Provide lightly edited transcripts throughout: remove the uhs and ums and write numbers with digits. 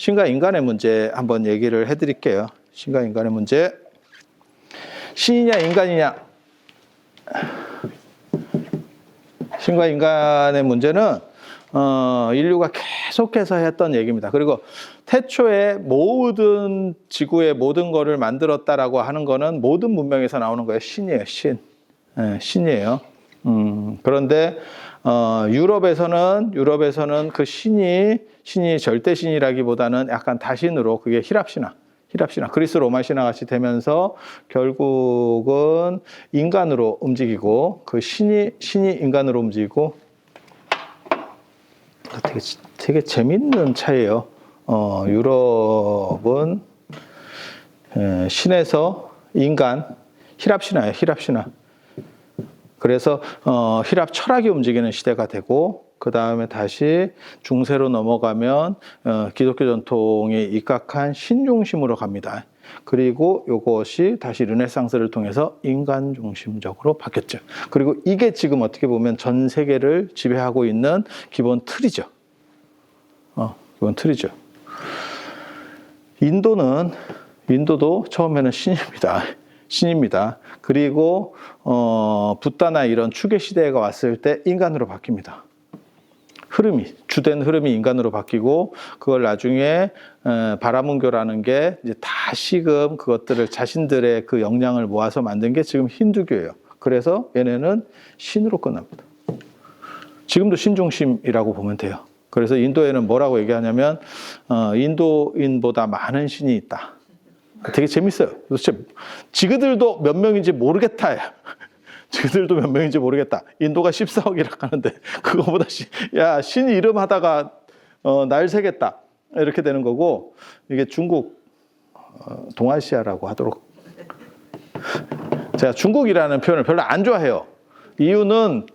신과 인간의 문제 한번 얘기를 해드릴게요. 신과 인간의 문제. 신이냐 인간이냐. 신과 인간의 문제는 인류가 계속해서 했던 얘기입니다. 그리고 태초에 모든 지구의 모든 거를 만들었다라고 하는 거는 모든 문명에서 나오는 거예요. 신이에요. 신. 네, 신이에요. 그런데 유럽에서는 그 신이 절대 신이라기보다는 약간 다신으로, 그게 히랍신화, 그리스 로마 신화 같이 되면서 결국은 인간으로 움직이고, 그 신이 인간으로 움직이고. 되게 재밌는 차이예요. 유럽은 신에서 인간, 히랍신화예요. 히랍신화. 그래서 히랍 철학이 움직이는 시대가 되고, 그 다음에 다시 중세로 넘어가면 기독교 전통에 입각한 신중심으로 갑니다. 그리고 이것이 다시 르네상스를 통해서 인간 중심적으로 바뀌었죠. 그리고 이게 지금 어떻게 보면 전 세계를 지배하고 있는 기본 틀이죠. 기본 틀이죠. 인도도 처음에는 신입니다. 그리고 붓다나 이런 추계 시대가 왔을 때 인간으로 바뀝니다. 주된 흐름이 인간으로 바뀌고, 그걸 나중에 바라문교라는 게 이제 다시금 그것들을 자신들의 그 역량을 모아서 만든 게 지금 힌두교예요. 그래서 얘네는 신으로 끝납니다. 지금도 신중심이라고 보면 돼요. 그래서 인도에는 뭐라고 얘기하냐면 인도인보다 많은 신이 있다. 되게 재밌어요. 도대체 지그들도 몇 명인지 모르겠다. 지그들도 몇 명인지 모르겠다. 인도가 14억이라 하는데 그거보다 신 이름 하다가 날 새겠다. 이렇게 되는 거고, 이게 중국 동아시아라고 하도록. 제가 중국이라는 표현을 별로 안 좋아해요. 이유는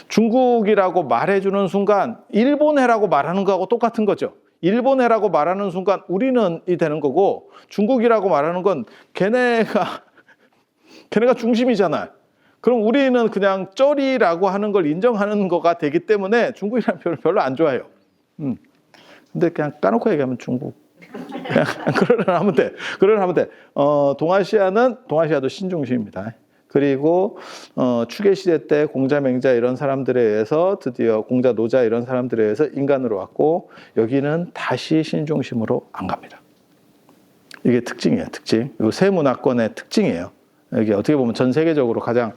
중국이라고 말해주는 순간 일본해라고 말하는 거하고 똑같은 거죠. 일본해라고 말하는 순간 우리는 이 되는 거고, 중국이라고 말하는 건 걔네가 중심이잖아요. 그럼 우리는 그냥 쩌리라고 하는 걸 인정하는 거가 되기 때문에 중국이라는 표현을 별로 안 좋아해요. 근데 그냥 까놓고 얘기하면 중국. 그냥 그러려 하면 돼. 동아시아도 신중심입니다. 그리고 추계 시대 때 공자, 맹자 이런 사람들에 의해서 드디어 공자, 노자 이런 사람들에 의해서 인간으로 왔고, 여기는 다시 신중심으로 안 갑니다. 이게 특징이에요. 특징. 이 세 문화권의 특징이에요. 이게 어떻게 보면 전 세계적으로 가장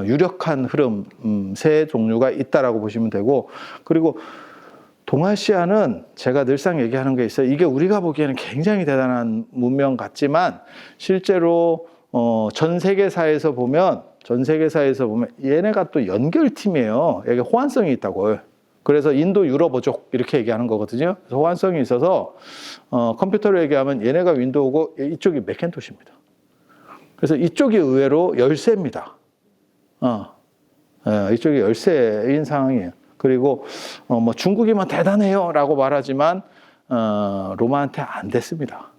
유력한 흐름, 세 종류가 있다라고 보시면 되고, 그리고 동아시아는 제가 늘상 얘기하는 게 있어요. 이게 우리가 보기에는 굉장히 대단한 문명 같지만 실제로 전 세계사에서 보면 얘네가 또 연결팀이에요. 여기 호환성이 있다고요. 그래서 인도 유럽어족 이렇게 얘기하는 거거든요. 그래서 호환성이 있어서 컴퓨터로 얘기하면 얘네가 윈도우고 이쪽이 맥킨토시입니다. 그래서 이쪽이 의외로 열세입니다. 이쪽이 열세인 상황이에요. 그리고 뭐 중국이면 대단해요라고 말하지만 로마한테 안 됐습니다.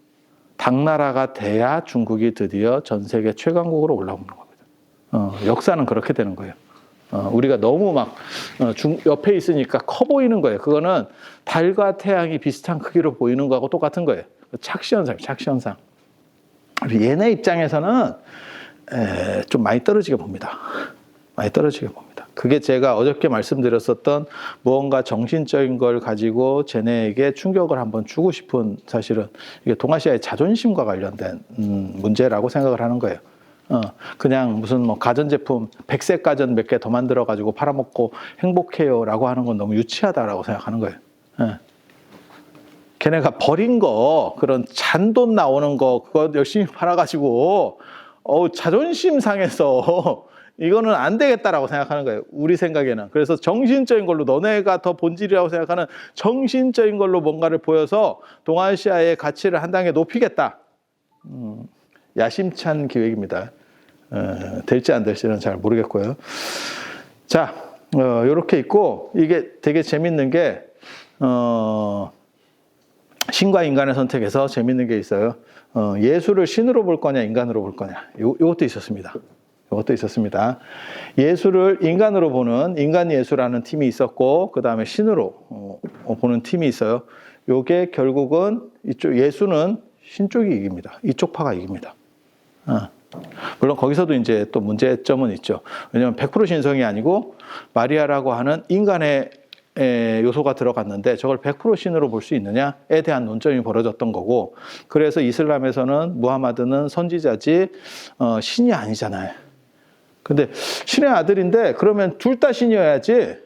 당나라가 돼야 중국이 드디어 전 세계 최강국으로 올라오는 겁니다. 역사는 그렇게 되는 거예요. 우리가 너무 막 옆에 있으니까 커 보이는 거예요. 그거는 달과 태양이 비슷한 크기로 보이는 거하고 똑같은 거예요. 착시현상. 얘네 입장에서는 좀 많이 떨어지게 봅니다. 그게 제가 어저께 말씀드렸었던 무언가 정신적인 걸 가지고 쟤네에게 충격을 한번 주고 싶은, 사실은 이게 동아시아의 자존심과 관련된 문제라고 생각을 하는 거예요. 그냥 무슨 뭐 가전제품 100색 가전 몇 개 더 만들어 가지고 팔아먹고 행복해요라고 하는 건 너무 유치하다라고 생각하는 거예요. 걔네가 버린 거, 그런 잔돈 나오는 거, 그거 열심히 팔아가지고 자존심 상해서 이거는 안 되겠다라고 생각하는 거예요. 우리 생각에는. 그래서 정신적인 걸로, 너네가 더 본질이라고 생각하는 정신적인 걸로 뭔가를 보여서 동아시아의 가치를 한 단계 높이겠다. 야심찬 기획입니다. 될지 안 될지는 잘 모르겠고요. 자, 요렇게 있고, 이게 되게 재밌는 게 신과 인간의 선택에서 재밌는 게 있어요. 예수를 신으로 볼 거냐 인간으로 볼 거냐, 이것도 있었습니다. 예수를 인간으로 보는 인간 예수라는 팀이 있었고, 그 다음에 신으로 보는 팀이 있어요. 요게 결국은 이쪽 예수는 신쪽이 이깁니다. 이쪽 파가 이깁니다. 물론 거기서도 이제 또 문제점은 있죠. 왜냐하면 100% 신성이 아니고 마리아라고 하는 인간의 요소가 들어갔는데 저걸 100% 신으로 볼 수 있느냐에 대한 논점이 벌어졌던 거고, 그래서 이슬람에서는 무하마드는 선지자지 신이 아니잖아요. 근데 신의 아들인데 그러면 둘 다 신이어야지,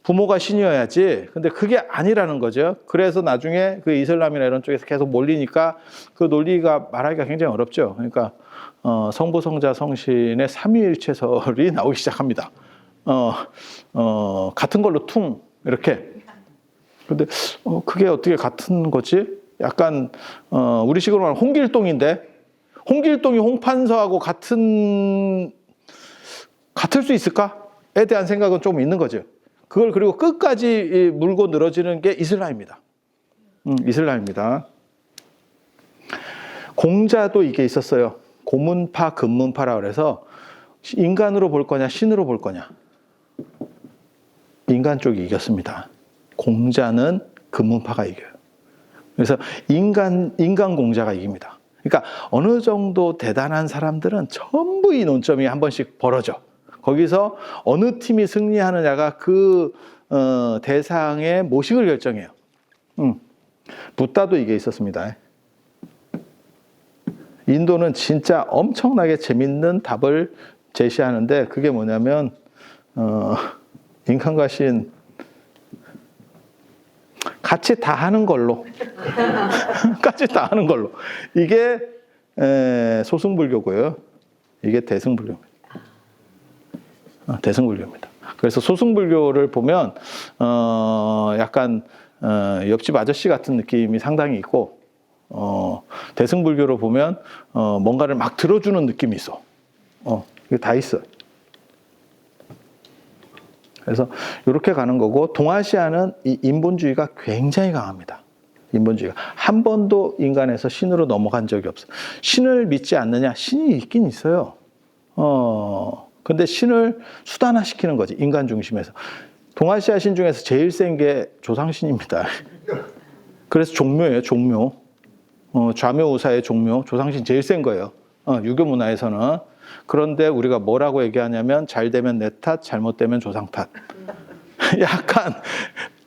부모가 신이어야지. 근데 그게 아니라는 거죠. 그래서 나중에 그 이슬람이나 이런 쪽에서 계속 몰리니까 그 논리가 말하기가 굉장히 어렵죠. 그러니까 성부, 성자, 성신의 삼위일체설이 나오기 시작합니다. 같은 걸로 퉁 이렇게. 근데 그게 어떻게 같은 거지? 약간 우리식으로 말하면 홍길동인데, 홍길동이 홍판서하고 같을 수 있을까에 대한 생각은 좀 있는 거죠. 그걸 그리고 끝까지 물고 늘어지는 게 이슬람입니다. 이슬람입니다. 공자도 이게 있었어요. 고문파, 금문파라 그래서 인간으로 볼 거냐, 신으로 볼 거냐. 인간 쪽이 이겼습니다. 공자는 금문파가 이겨요. 그래서 인간 공자가 이깁니다. 그러니까 어느 정도 대단한 사람들은 전부 이 논점이 한 번씩 벌어져. 거기서 어느 팀이 승리하느냐가 그 대상의 모식을 결정해요. 붓다도 이게 있었습니다. 인도는 진짜 엄청나게 재밌는 답을 제시하는데 그게 뭐냐면 인간과 신 같이 다 하는 걸로 같이 다 하는 걸로. 이게 소승불교고요. 이게 대승불교입니다. 대승불교입니다. 그래서 소승불교를 보면 약간 옆집 아저씨 같은 느낌이 상당히 있고, 대승불교로 보면 뭔가를 막 들어주는 느낌이 있어. 이게 다 있어. 그래서 이렇게 가는 거고, 동아시아는 이 인본주의가 굉장히 강합니다. 인본주의가 한 번도 인간에서 신으로 넘어간 적이 없어. 신을 믿지 않느냐? 신이 있긴 있어요. 근데 신을 수단화시키는 거지, 인간 중심에서. 동아시아 신 중에서 제일 센 게 조상신입니다. 그래서 종묘예요, 종묘. 좌묘우사의 종묘, 조상신 제일 센 거예요. 유교 문화에서는. 그런데 우리가 뭐라고 얘기하냐면 잘 되면 내 탓, 잘못되면 조상 탓. 약간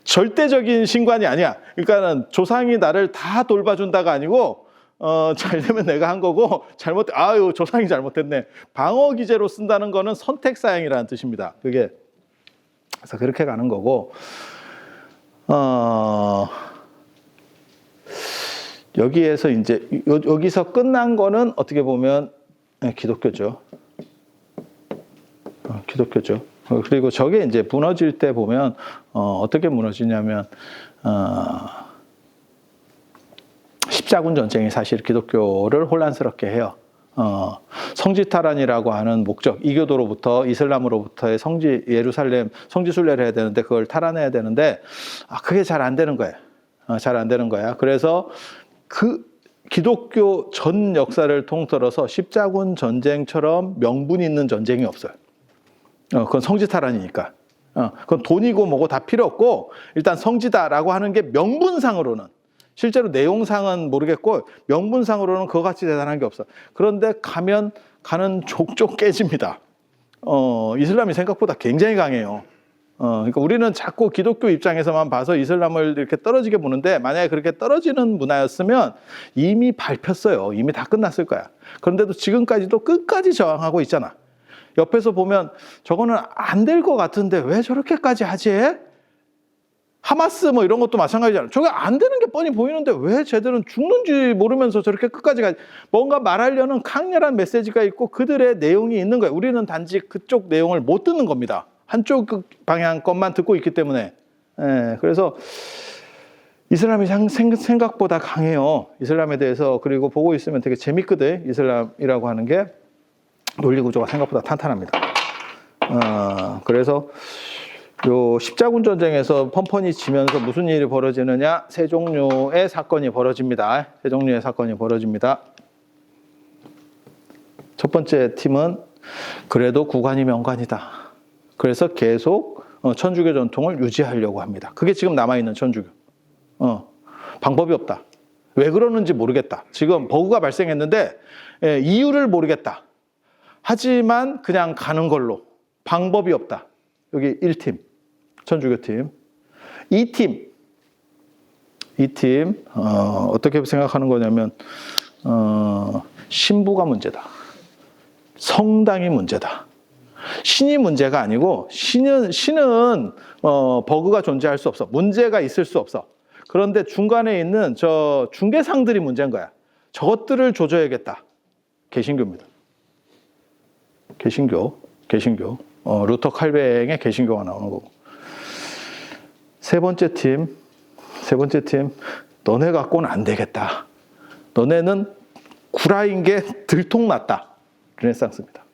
절대적인 신관이 아니야. 그러니까는 조상이 나를 다 돌봐준다가 아니고 잘 되면 내가 한 거고, 아유 조상이 잘못했네. 방어 기제로 쓴다는 거는 선택 사양이라는 뜻입니다. 그게. 그래서 그렇게 가는 거고, 여기에서 이제 여기서 끝난 거는 어떻게 보면 기독교죠. 기독교죠. 그리고 저게 이제 무너질 때 보면 어떻게 무너지냐면 십자군 전쟁이 사실 기독교를 혼란스럽게 해요. 성지탈환이라고 하는 목적, 이교도로부터 이슬람으로부터의 예루살렘 성지 순례를 해야 되는데 그걸 탈환해야 되는데 그게 잘 안 되는 거예요. 잘 안 되는 거야. 그래서 그 기독교 전 역사를 통틀어서 십자군 전쟁처럼 명분 있는 전쟁이 없어요. 그건 성지탈환이니까. 그건 돈이고 뭐고 다 필요 없고 일단 성지다라고 하는 게 명분상으로는, 실제로 내용상은 모르겠고 명분상으로는 그거 같이 대단한 게 없어. 그런데 가면 가는 족족 깨집니다. 이슬람이 생각보다 굉장히 강해요. 그러니까 우리는 자꾸 기독교 입장에서만 봐서 이슬람을 이렇게 떨어지게 보는데, 만약에 그렇게 떨어지는 문화였으면 이미 밟혔어요. 이미 다 끝났을 거야. 그런데도 지금까지도 끝까지 저항하고 있잖아. 옆에서 보면 저거는 안 될 것 같은데 왜 저렇게까지 하지? 하마스 뭐 이런 것도 마찬가지잖아. 저게 안 되는 게 뻔히 보이는데 왜 쟤들은 죽는지 모르면서 저렇게 끝까지 가지? 뭔가 말하려는 강렬한 메시지가 있고 그들의 내용이 있는 거예요. 우리는 단지 그쪽 내용을 못 듣는 겁니다. 한쪽 방향 것만 듣고 있기 때문에. 그래서 이슬람이 생각보다 강해요. 이슬람에 대해서. 그리고 보고 있으면 되게 재밌거든. 이슬람이라고 하는 게 논리 구조가 생각보다 탄탄합니다. 그래서 요 십자군 전쟁에서 펀펀이 지면서 무슨 일이 벌어지느냐? 세 종류의 사건이 벌어집니다. 세 종류의 사건이 벌어집니다. 첫 번째 팀은 그래도 구관이 명관이다. 그래서 계속 천주교 전통을 유지하려고 합니다. 그게 지금 남아있는 천주교. 방법이 없다. 왜 그러는지 모르겠다. 지금 버그가 발생했는데 이유를 모르겠다. 하지만 그냥 가는 걸로. 방법이 없다. 여기 1팀, 천주교팀. 2팀, 어떻게 생각하는 거냐면 신부가 문제다. 성당이 문제다. 신이 문제가 아니고 신은 버그가 존재할 수 없어. 문제가 있을 수 없어. 그런데 중간에 있는 저 중개상들이 문제인 거야. 저것들을 조져야겠다. 개신교입니다. 개신교. 루터 칼뱅의 개신교가 나오는 거고. 세 번째 팀, 너네 갖고는 안 되겠다. 너네는 구라인 게 들통났다. 르네상스입니다.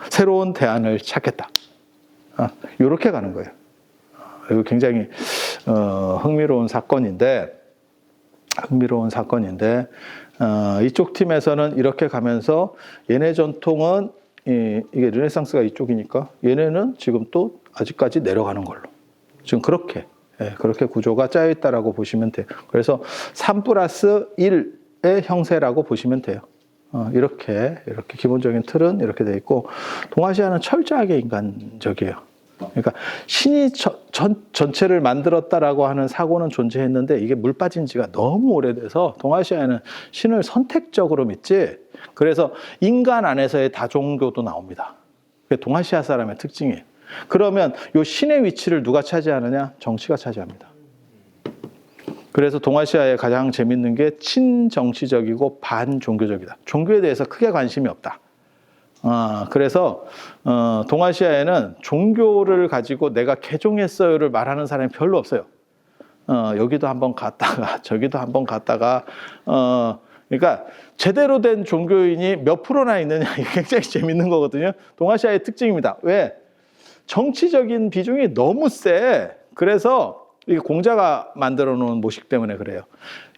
새로운 대안을 찾겠다. 이렇게 가는 거예요. 이거 굉장히 흥미로운 사건인데 이쪽 팀에서는 이렇게 가면서 얘네 전통은 이게 르네상스가 이쪽이니까 얘네는 지금 또 아직까지 내려가는 걸로 지금 그렇게 구조가 짜여 있다라고 보시면 돼요. 그래서 3+1의 형세라고 보시면 돼요. 이렇게 기본적인 틀은 이렇게 돼 있고 동아시아는 철저하게 인간적이에요. 그러니까 신이 전체를 만들었다라고 하는 사고는 존재했는데 이게 물 빠진 지가 너무 오래돼서 동아시아에는 신을 선택적으로 믿지. 그래서 인간 안에서의 다종교도 나옵니다. 그게 동아시아 사람의 특징이에요. 그러면 이 신의 위치를 누가 차지하느냐? 정치가 차지합니다. 그래서 동아시아에 가장 재밌는 게 친정치적이고 반종교적이다. 종교에 대해서 크게 관심이 없다. 그래서 동아시아에는 종교를 가지고 내가 개종했어요를 말하는 사람이 별로 없어요. 여기도 한번 갔다가 저기도 한번 갔다가 그러니까 제대로 된 종교인이 몇 프로나 있느냐 이게 굉장히 재밌는 거거든요. 동아시아의 특징입니다. 왜? 정치적인 비중이 너무 세. 그래서 이게 공자가 만들어 놓은 모식 때문에 그래요.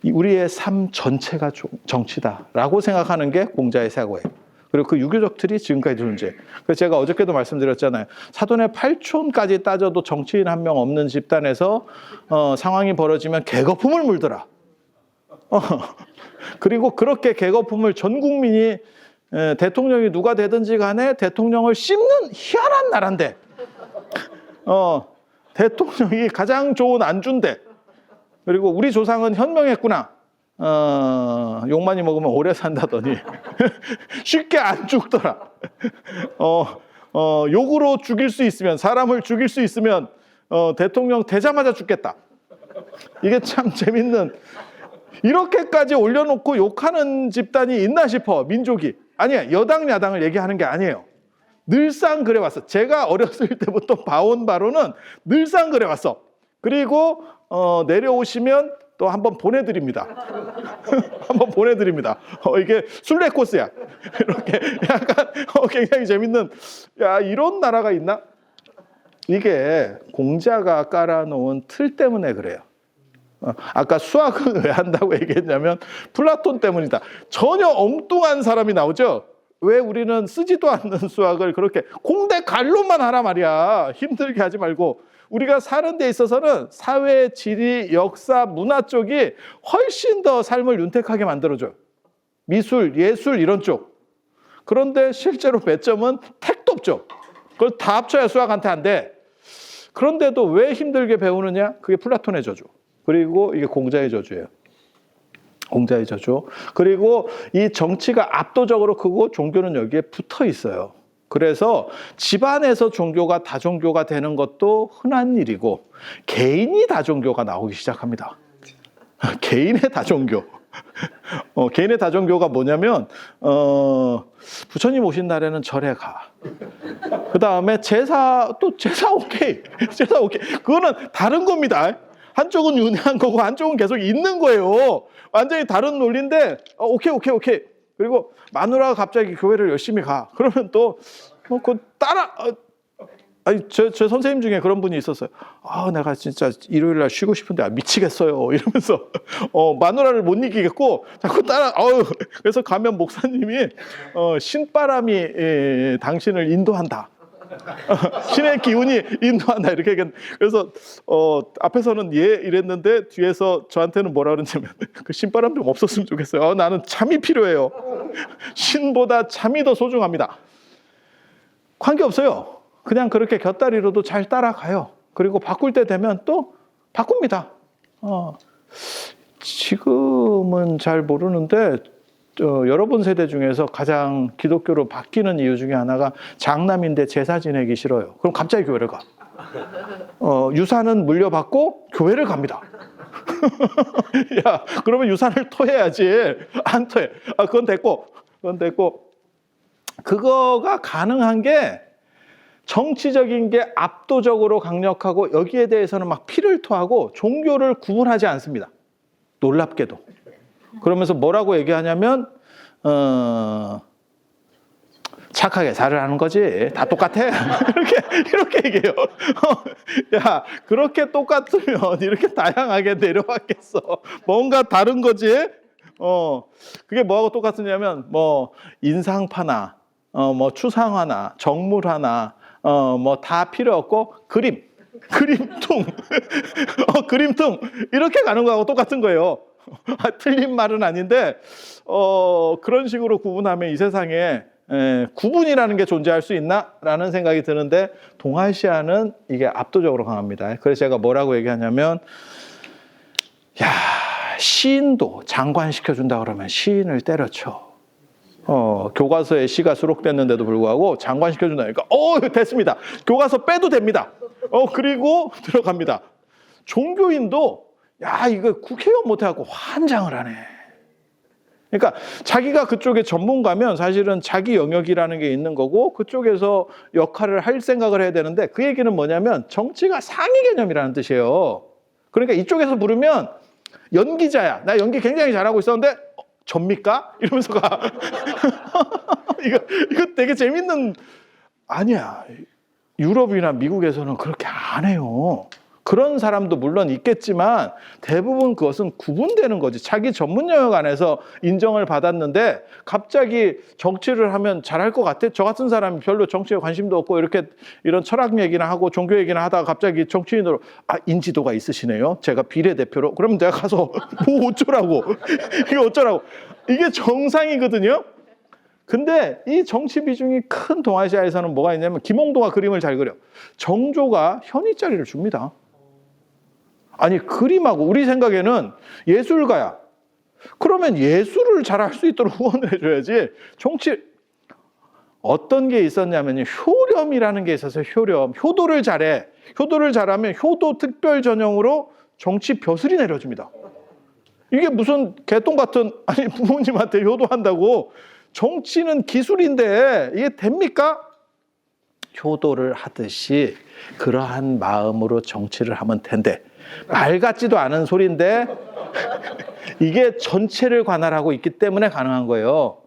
우리의 삶 전체가 정치다라고 생각하는 게 공자의 사고예요. 그리고 그 유교적 틀이 지금까지 존재해요. 그래서 제가 어저께도 말씀드렸잖아요. 사돈의 8촌까지 따져도 정치인 한 명 없는 집단에서 상황이 벌어지면 개거품을 물더라. 그리고 그렇게 개거품을 전 국민이 대통령이 누가 되든지 간에 대통령을 씹는 희한한 나라인데 대통령이 가장 좋은 안주인데 그리고 우리 조상은 현명했구나. 욕 많이 먹으면 오래 산다더니 쉽게 안 죽더라. 욕으로 죽일 수 있으면 사람을 죽일 수 있으면 대통령 되자마자 죽겠다. 이게 참 재밌는 이렇게까지 올려놓고 욕하는 집단이 있나 싶어. 민족이. 아니야. 여당 야당을 얘기하는 게 아니에요. 늘상 그래왔어. 제가 어렸을 때부터 봐온 바로는 늘상 그래왔어. 그리고 내려오시면 또 한번 보내드립니다. 한번 보내드립니다. 이게 순례 코스야. 이렇게 약간 굉장히 재밌는 야 이런 나라가 있나? 이게 공자가 깔아놓은 틀 때문에 그래요. 아까 수학은 왜 한다고 얘기했냐면 플라톤 때문이다. 전혀 엉뚱한 사람이 나오죠. 왜 우리는 쓰지도 않는 수학을 그렇게 공대 갈로만 하라 말이야. 힘들게 하지 말고. 우리가 사는 데 있어서는 사회, 지리, 역사, 문화 쪽이 훨씬 더 삶을 윤택하게 만들어줘요. 미술, 예술 이런 쪽. 그런데 실제로 배점은 택도 없죠. 그걸 다 합쳐야 수학한테 안 돼. 그런데도 왜 힘들게 배우느냐? 그게 플라톤의 저주. 그리고 이게 공자의 저주예요. 공자의 저주. 그리고 이 정치가 압도적으로 크고 종교는 여기에 붙어 있어요. 그래서 집안에서 종교가 다종교가 되는 것도 흔한 일이고 개인이 다종교가 나오기 시작합니다. 개인의 다종교. 개인의 다종교가 뭐냐면 부처님 오신 날에는 절에 가. 그 다음에 제사 오케이. 제사 오케이. 그거는 다른 겁니다. 한쪽은 윤회한 거고 한쪽은 계속 있는 거예요. 완전히 다른 논리인데 오케이. 그리고 마누라가 갑자기 교회를 열심히 가. 그러면 또 그 따라 아니 저 선생님 중에 그런 분이 있었어요. 내가 진짜 일요일 날 쉬고 싶은데 미치겠어요. 이러면서 마누라를 못 이기겠고 자꾸 따라 그래서 가면 목사님이 신바람이 당신을 인도한다. 신의 기운이 인도한다 이렇게 얘기했는데, 그래서 앞에서는 예 이랬는데 뒤에서 저한테는 뭐라 그러냐면 그 신바람 좀 없었으면 좋겠어요. 나는 참이 필요해요. 신보다 참이 더 소중합니다. 관계없어요. 그냥 그렇게 곁다리로도 잘 따라가요. 그리고 바꿀 때 되면 또 바꿉니다. 지금은 잘 모르는데 여러분 세대 중에서 가장 기독교로 바뀌는 이유 중에 하나가 장남인데 제사 지내기 싫어요. 그럼 갑자기 교회를 가. 유산은 물려받고 교회를 갑니다. 야, 그러면 유산을 토해야지. 안 토해. 그건 됐고. 그거가 가능한 게 정치적인 게 압도적으로 강력하고 여기에 대해서는 막 피를 토하고 종교를 구분하지 않습니다. 놀랍게도. 그러면서 뭐라고 얘기하냐면 착하게 살으라는 거지. 다 똑같아. 이렇게 얘기해요. 야, 그렇게 똑같으면 이렇게 다양하게 내려왔겠어. 뭔가 다른 거지. 그게 뭐하고 똑같으냐면 뭐 인상파나 뭐 추상화나 정물화나 뭐 다 필요 없고 그림통 그림통 이렇게 가는 거하고 똑같은 거예요. 틀린 말은 아닌데 그런 식으로 구분하면 이 세상에 구분이라는 게 존재할 수 있나라는 생각이 드는데 동아시아는 이게 압도적으로 강합니다. 그래서 제가 뭐라고 얘기하냐면 야, 시인도 장관시켜준다 그러면 시인을 때려쳐. 교과서에 시가 수록됐는데도 불구하고 장관시켜준다니까 됐습니다. 교과서 빼도 됩니다. 그리고 들어갑니다. 종교인도 야, 이거 국회의원 못해갖고 환장을 하네. 그러니까 자기가 그쪽에 전문가면 사실은 자기 영역이라는 게 있는 거고 그쪽에서 역할을 할 생각을 해야 되는데 그 얘기는 뭐냐면 정치가 상위 개념이라는 뜻이에요. 그러니까 이쪽에서 부르면 연기자야. 나 연기 굉장히 잘하고 있었는데 접니까? 이러면서 가. 이거 되게 재밌는, 아니야. 유럽이나 미국에서는 그렇게 안 해요. 그런 사람도 물론 있겠지만 대부분 그것은 구분되는 거지. 자기 전문 영역 안에서 인정을 받았는데 갑자기 정치를 하면 잘할 것 같아? 저 같은 사람이 별로 정치에 관심도 없고 이렇게 이런 철학 얘기나 하고 종교 얘기나 하다가 갑자기 정치인으로 인지도가 있으시네요. 제가 비례대표로. 그럼 내가 가서 뭐 어쩌라고. 이게 어쩌라고. 이게 정상이거든요. 근데 이 정치 비중이 큰 동아시아에서는 뭐가 있냐면 김홍도가 그림을 잘 그려. 정조가 현의자리를 줍니다. 아니 그림하고 우리 생각에는 예술가야. 그러면 예술을 잘할 수 있도록 후원을 해줘야지. 정치 어떤 게 있었냐면 효렴이라는 게 있어서 효도를 잘해. 효도를 잘하면 효도 특별 전형으로 정치 벼슬이 내려줍니다. 이게 무슨 개똥 같은 아니 부모님한테 효도한다고. 정치는 기술인데 이게 됩니까? 효도를 하듯이 그러한 마음으로 정치를 하면 된대. 말 같지도 않은 소리인데 이게 전체를 관할하고 있기 때문에 가능한 거예요.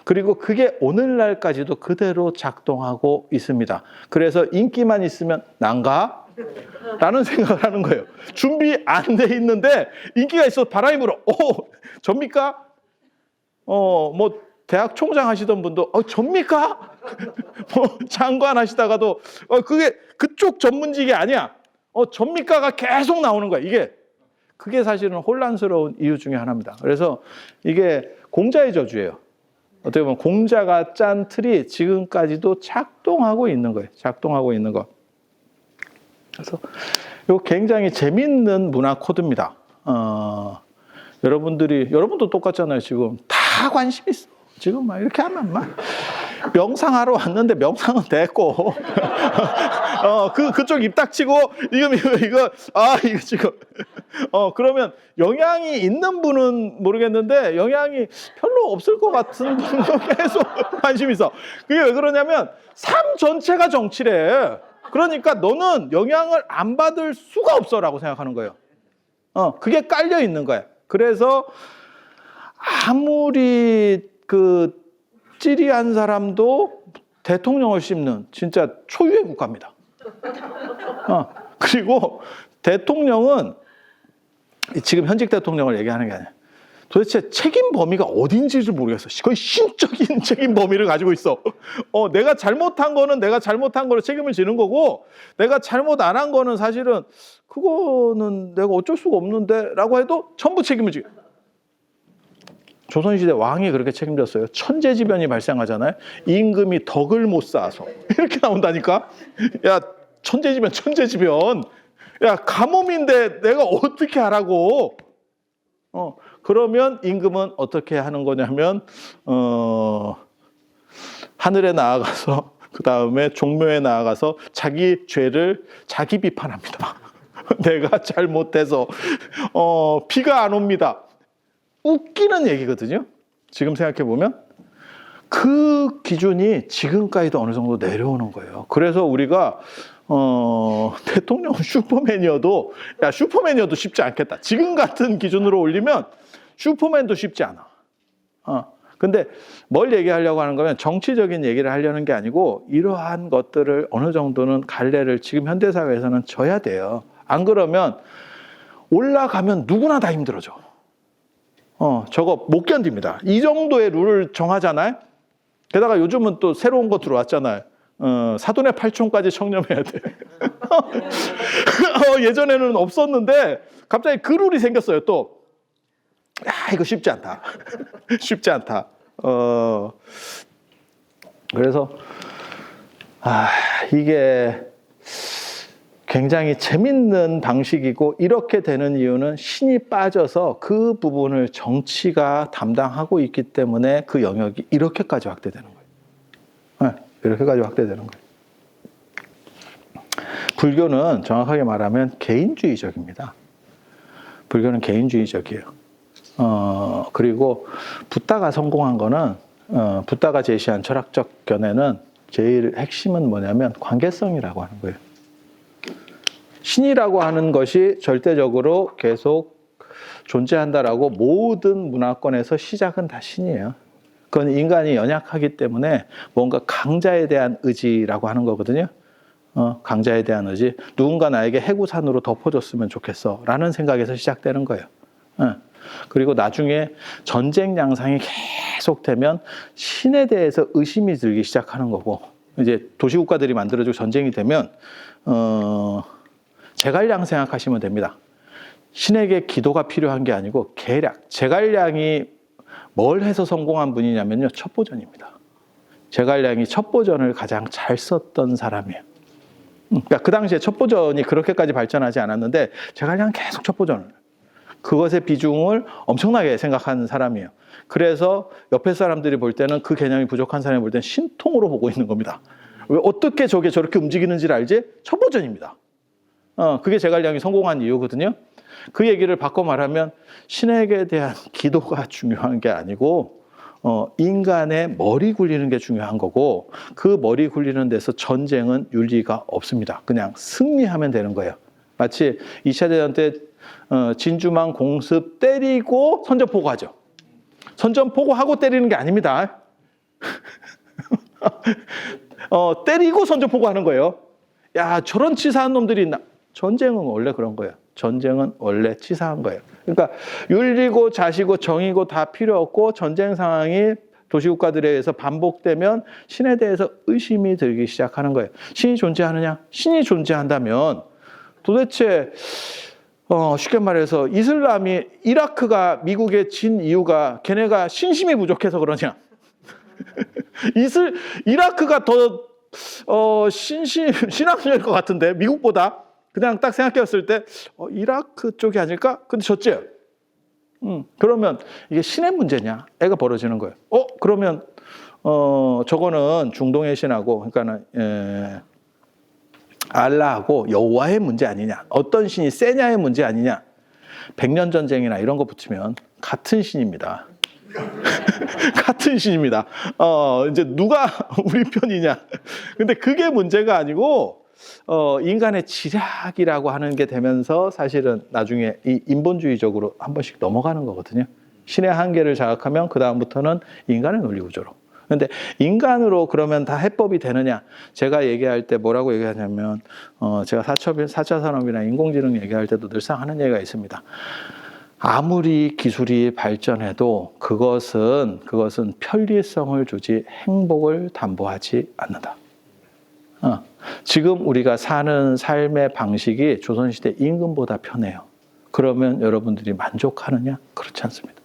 그리고 그게 오늘날까지도 그대로 작동하고 있습니다. 그래서 인기만 있으면 난가? 라는 생각을 하는 거예요. 준비 안 돼 있는데 인기가 있어서 바람이 불어. 접니까? 뭐 대학 총장 하시던 분도 접니까? 뭐 장관 하시다가도 그게 그쪽 전문직이 아니야. 접니까가 계속 나오는 거야. 그게 사실은 혼란스러운 이유 중에 하나입니다. 그래서 이게 공자의 저주예요. 어떻게 보면 공자가 짠 틀이 지금까지도 작동하고 있는 거예요. 작동하고 있는 거. 그래서 이거 굉장히 재밌는 문화 코드입니다. 여러분도 똑같잖아요. 지금 다 관심 있어. 지금 막 이렇게 하면 막 명상하러 왔는데 명상은 됐고 그쪽 입 닥치고 이거 지금 그러면 영향이 있는 분은 모르겠는데 영향이 별로 없을 것 같은 분도 계속 관심 있어. 그게 왜 그러냐면 삶 전체가 정치래. 그러니까 너는 영향을 안 받을 수가 없어라고 생각하는 거예요. 그게 깔려 있는 거야. 그래서 아무리 찌리한 사람도 대통령을 씹는 진짜 초유의 국가입니다. 그리고 대통령은 지금 현직 대통령을 얘기하는 게 아니야. 도대체 책임 범위가 어딘지를 모르겠어. 거의 신적인 책임 범위를 가지고 있어. 내가 잘못한 거는 내가 잘못한 거로 책임을 지는 거고, 내가 잘못 안 한 거는 사실은 그거는 내가 어쩔 수가 없는데 라고 해도 전부 책임을 지고. 조선시대 왕이 그렇게 책임졌어요. 천재지변이 발생하잖아요. 임금이 덕을 못 쌓아서. 이렇게 나온다니까. 야, 천재지변. 야, 가뭄인데 내가 어떻게 하라고. 그러면 임금은 어떻게 하는 거냐면 하늘에 나아가서 그 다음에 종묘에 나아가서 자기 죄를 자기 비판합니다. 내가 잘못해서 비가 안 옵니다. 웃기는 얘기거든요. 지금 생각해 보면 그 기준이 지금까지도 어느 정도 내려오는 거예요. 그래서 우리가 대통령 슈퍼맨이어도 쉽지 않겠다. 지금 같은 기준으로 올리면 슈퍼맨도 쉽지 않아. 근데 뭘 얘기하려고 하는 거면 정치적인 얘기를 하려는 게 아니고 이러한 것들을 어느 정도는 갈래를 지금 현대사회에서는 져야 돼요. 안 그러면 올라가면 누구나 다 힘들어져. 저거 못 견딥니다. 이 정도의 룰을 정하잖아요. 게다가 요즘은 또 새로운 거 들어왔잖아요. 사돈의 팔촌까지 청렴해야 돼. 예전에는 없었는데 갑자기 그 룰이 생겼어요. 또 이거 쉽지 않다. 쉽지 않다. 그래서 이게 굉장히 재밌는 방식이고, 이렇게 되는 이유는 신이 빠져서 그 부분을 정치가 담당하고 있기 때문에 그 영역이 이렇게까지 확대되는 거예요. 이렇게까지 확대되는 거예요. 불교는 정확하게 말하면 개인주의적입니다. 불교는 개인주의적이에요. 그리고 붓다가 성공한 거는, 붓다가 제시한 철학적 견해는 제일 핵심은 뭐냐면 관계성이라고 하는 거예요. 신이라고 하는 것이 절대적으로 계속 존재한다라고 모든 문화권에서 시작은 다 신이에요. 그건 인간이 연약하기 때문에 뭔가 강자에 대한 의지라고 하는 거거든요. 강자에 대한 의지. 누군가 나에게 해구산으로 덮어줬으면 좋겠어 라는 생각에서 시작되는 거예요. 그리고 나중에 전쟁 양상이 계속되면 신에 대해서 의심이 들기 시작하는 거고, 이제 도시국가들이 만들어지고 전쟁이 되면 제갈량 생각하시면 됩니다. 신에게 기도가 필요한 게 아니고 계략. 제갈량이 뭘 해서 성공한 분이냐면요, 첩보전입니다. 제갈량이 첩보전을 가장 잘 썼던 사람이에요. 그러니까 그 당시에 첩보전이 그렇게까지 발전하지 않았는데 제갈량은 계속 첩보전을, 그것의 비중을 엄청나게 생각하는 사람이에요. 그래서 옆에 사람들이 볼 때는, 그 개념이 부족한 사람이 볼 때는 신통으로 보고 있는 겁니다. 왜 어떻게 저게 저렇게 움직이는지를 알지? 첩보전입니다. 그게 제갈량이 성공한 이유거든요. 그 얘기를 바꿔 말하면 신에게 대한 기도가 중요한 게 아니고 인간의 머리 굴리는 게 중요한 거고, 그 머리 굴리는 데서 전쟁은 윤리가 없습니다. 그냥 승리하면 되는 거예요. 마치 2차 대전 때 진주만 공습 때리고 선전포고 하죠. 선전포고 하고 때리는 게 아닙니다. 때리고 선전포고 하는 거예요. 야, 저런 치사한 놈들이 있나? 전쟁은 원래 그런 거예요. 전쟁은 원래 치사한 거예요. 그러니까 윤리고 자시고 정의고 다 필요 없고, 전쟁 상황이 도시국가들에 의해서 반복되면 신에 대해서 의심이 들기 시작하는 거예요. 신이 존재하느냐? 신이 존재한다면 도대체 쉽게 말해서 이라크가 미국에 진 이유가 걔네가 신심이 부족해서 그러냐? 이라크가 더 신앙적일 것 같은데, 미국보다. 그냥 딱 생각해봤을 때 이라크 쪽이 아닐까? 근데 졌지? 그러면 이게 신의 문제냐? 애가 벌어지는 거예요. 그러면 저거는 중동의 신하고, 그러니까는 알라하고 여호와의 문제 아니냐? 어떤 신이 세냐의 문제 아니냐? 100년 전쟁이나 이런 거 붙이면 같은 신입니다. 같은 신입니다. 이제 누가 우리 편이냐? 근데 그게 문제가 아니고, 인간의 지략이라고 하는 게 되면서 사실은 나중에 이 인본주의적으로 한 번씩 넘어가는 거거든요. 신의 한계를 자각하면 그 다음부터는 인간의 논리 구조로. 그런데 인간으로 그러면 다 해법이 되느냐? 제가 얘기할 때 뭐라고 얘기하냐면, 제가 4차 산업이나 인공지능 얘기할 때도 늘상 하는 얘기가 있습니다. 아무리 기술이 발전해도 그것은 편리성을 주지 행복을 담보하지 않는다. 지금 우리가 사는 삶의 방식이 조선시대 임금보다 편해요. 그러면 여러분들이 만족하느냐? 그렇지 않습니다.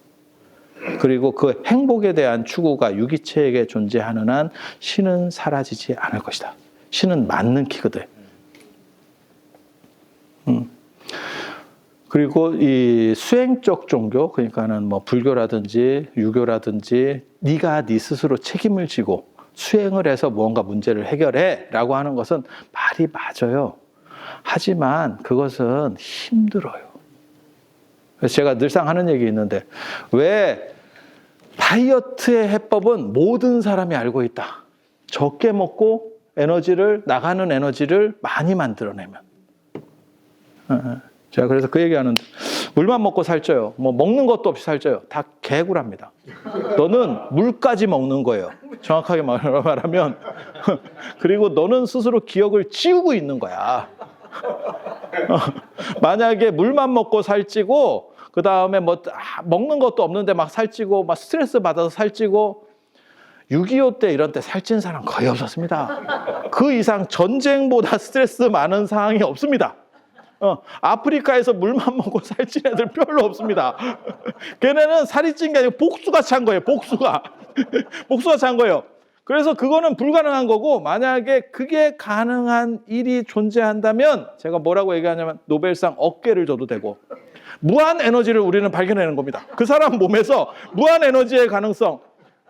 그리고 그 행복에 대한 추구가 유기체에게 존재하는 한 신은 사라지지 않을 것이다. 신은 맞는 키거든. 그리고 이 수행적 종교, 그러니까는 뭐 불교라든지 유교라든지 네가 네 스스로 책임을 지고 수행을 해서 무언가 문제를 해결해라고 하는 것은 말이 맞아요. 하지만 그것은 힘들어요. 그래서 제가 늘상 하는 얘기 있는데 왜 다이어트의 해법은 모든 사람이 알고 있다. 적게 먹고 나가는 에너지를 많이 만들어내면. 제가 그래서 그 얘기하는데 물만 먹고 살쪄요. 뭐 먹는 것도 없이 살쪄요. 다 개구랍니다. 너는 물까지 먹는 거예요. 정확하게 말하면. 그리고 너는 스스로 기억을 지우고 있는 거야. 만약에 물만 먹고 살찌고 그 다음에 뭐 먹는 것도 없는데 막 살찌고 막 스트레스 받아서 살찌고 6.25 때 이런 때 살찐 사람 거의 없었습니다. 그 이상 전쟁보다 스트레스 많은 상황이 없습니다. 아프리카에서 물만 먹고 살찐 애들 별로 없습니다. 걔네는 살이 찐 게 아니고 복수가 찬 거예요. 복수가 찬 거예요. 그래서 그거는 불가능한 거고 만약에 그게 가능한 일이 존재한다면 제가 뭐라고 얘기하냐면 노벨상 어깨를 줘도 되고 무한 에너지를 우리는 발견해내는 겁니다. 그 사람 몸에서 무한 에너지의 가능성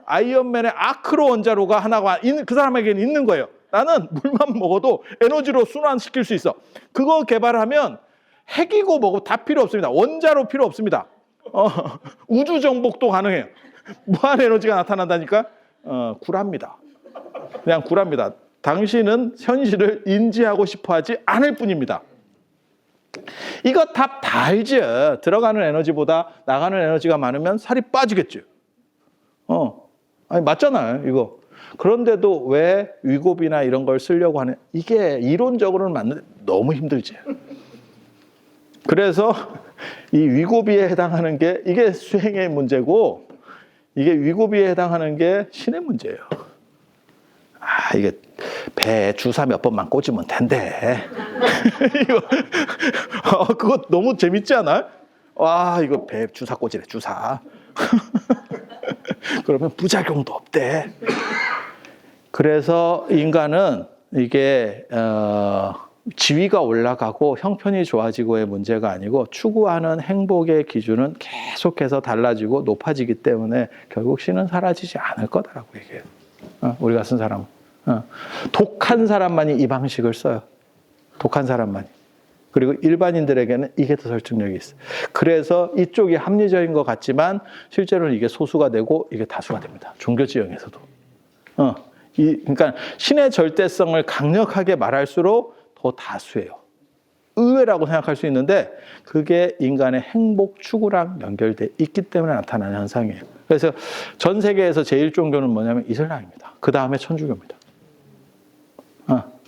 아이언맨의 아크로 원자로가 하나가 그 사람에게는 있는 거예요. 나는 물만 먹어도 에너지로 순환시킬 수 있어. 그거 개발하면 핵이고 뭐고 다 필요 없습니다. 원자로 필요 없습니다. 우주 정복도 가능해요. 무한 에너지가 나타난다니까 굴합니다. 그냥 굴합니다. 당신은 현실을 인지하고 싶어 하지 않을 뿐입니다. 이거 다 알죠. 들어가는 에너지보다 나가는 에너지가 많으면 살이 빠지겠죠. 아니 맞잖아요, 이거. 그런데도 왜 위고비나 이런 걸 쓰려고 하는 이게 이론적으로는 맞는데 너무 힘들지. 그래서 이 위고비에 해당하는 게 이게 수행의 문제고 이게 위고비에 해당하는 게 신의 문제예요. 이게 배에 주사 몇 번만 꽂으면 된대. 이거 그거 너무 재밌지 않아요? 와, 이거 배에 주사 꽂으래, 주사. 그러면 부작용도 없대. 그래서 인간은 이게 지위가 올라가고 형편이 좋아지고의 문제가 아니고 추구하는 행복의 기준은 계속해서 달라지고 높아지기 때문에 결국 신은 사라지지 않을 거다라고 얘기해요. 우리가 쓴 사람은. 독한 사람만이 이 방식을 써요. 독한 사람만이. 그리고 일반인들에게는 이게 더 설득력이 있어요. 그래서 이쪽이 합리적인 것 같지만 실제로는 이게 소수가 되고 이게 다수가 됩니다. 종교 지형에서도. 그러니까 신의 절대성을 강력하게 말할수록 더 다수예요. 의외라고 생각할 수 있는데 그게 인간의 행복 추구랑 연결돼 있기 때문에 나타나는 현상이에요. 그래서 전 세계에서 제일 종교는 뭐냐면 이슬람입니다. 그 다음에 천주교입니다.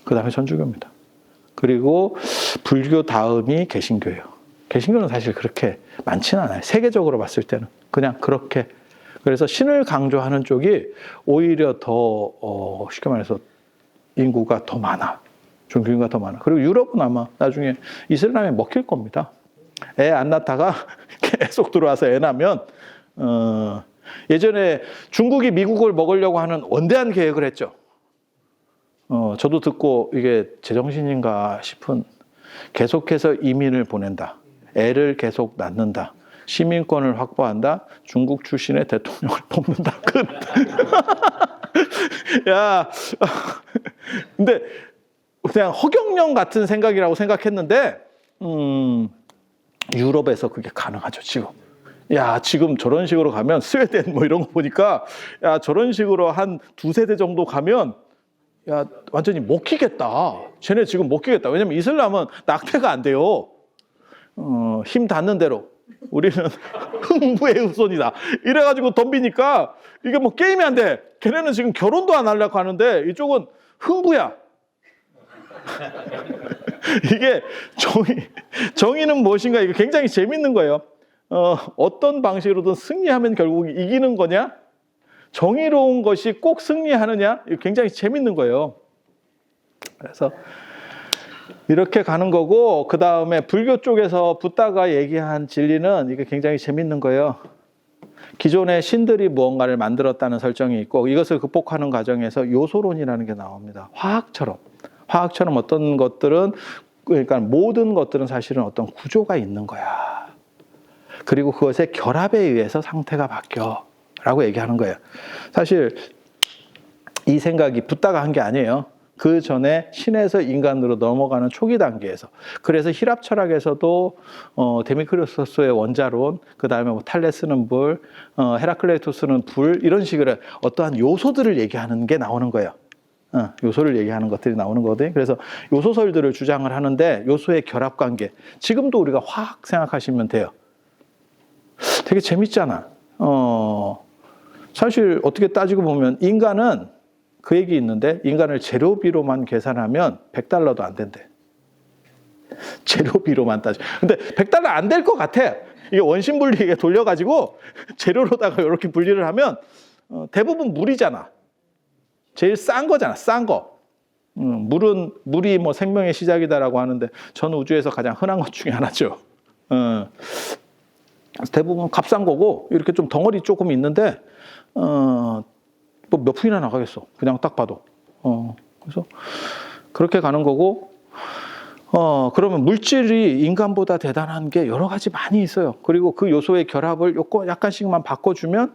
그 다음에 천주교입니다. 그리고 불교 다음이 개신교예요. 개신교는 사실 그렇게 많지는 않아요. 세계적으로 봤을 때는 그냥 그렇게. 그래서 신을 강조하는 쪽이 오히려 더 쉽게 말해서 인구가 더 많아. 종교인구가 더 많아. 그리고 유럽은 아마 나중에 이슬람에 먹힐 겁니다. 애 안 낳다가 계속 들어와서 애 낳으면 예전에 중국이 미국을 먹으려고 하는 원대한 계획을 했죠. 저도 듣고 이게 제정신인가 싶은 계속해서 이민을 보낸다. 애를 계속 낳는다. 시민권을 확보한다. 중국 출신의 대통령을 뽑는다. 야, 근데 그냥 허경영 같은 생각이라고 생각했는데 유럽에서 그게 가능하죠, 지금. 야, 지금 저런 식으로 가면 스웨덴 뭐 이런 거 보니까 야, 저런 식으로 한 두세 대 정도 가면 야, 완전히 못 키겠다. 쟤네 지금 못 키겠다. 왜냐면 이슬람은 낙태가 안 돼요. 힘 닿는 대로. 우리는 흥부의 후손이다. 이래가지고 덤비니까 이게 뭐 게임이 안 돼. 걔네는 지금 결혼도 안 하려고 하는데 이쪽은 흥부야. 이게 정의는 무엇인가 이게 굉장히 재밌는 거예요. 어떤 방식으로든 승리하면 결국 이기는 거냐? 정의로운 것이 꼭 승리하느냐? 이거 굉장히 재밌는 거예요. 그래서 이렇게 가는 거고, 그 다음에 불교 쪽에서 붓다가 얘기한 진리는 이게 굉장히 재밌는 거예요. 기존의 신들이 무언가를 만들었다는 설정이 있고, 이것을 극복하는 과정에서 요소론이라는 게 나옵니다. 화학처럼 어떤 것들은, 그러니까 모든 것들은 사실은 어떤 구조가 있는 거야. 그리고 그것의 결합에 의해서 상태가 바뀌어 라고 얘기하는 거예요. 사실 이 생각이 붓다가 한 게 아니에요. 그 전에 신에서 인간으로 넘어가는 초기 단계에서. 그래서 히랍 철학에서도 데미크리토스의 원자론, 그 다음에 뭐 탈레스는 불, 헤라클레이토스는 불, 이런 식으로 어떠한 요소들을 얘기하는 게 나오는 거예요. 요소를 얘기하는 것들이 나오는 거거든요. 그래서 요소설들을 주장을 하는데, 요소의 결합 관계. 지금도 우리가 화학 생각하시면 돼요. 되게 재밌잖아. 사실 어떻게 따지고 보면 인간은 그 얘기 있는데, 인간을 재료비로만 계산하면 $100도 안 된대. 재료비로만 따지. 근데 $100 안 될 것 같아. 이게 원심 분리에 돌려가지고 재료로다가 이렇게 분리를 하면 대부분 물이잖아. 제일 싼 거잖아. 싼 거. 물이 뭐 생명의 시작이다라고 하는데, 전 우주에서 가장 흔한 것 중에 하나죠. 대부분 값싼 거고, 이렇게 좀 덩어리 조금 있는데 뭐 몇 푼이나 나가겠어. 그냥 딱 봐도. 그래서 그렇게 가는 거고, 그러면 물질이 인간보다 대단한 게 여러 가지 많이 있어요. 그리고 그 요소의 결합을 약간씩만 바꿔주면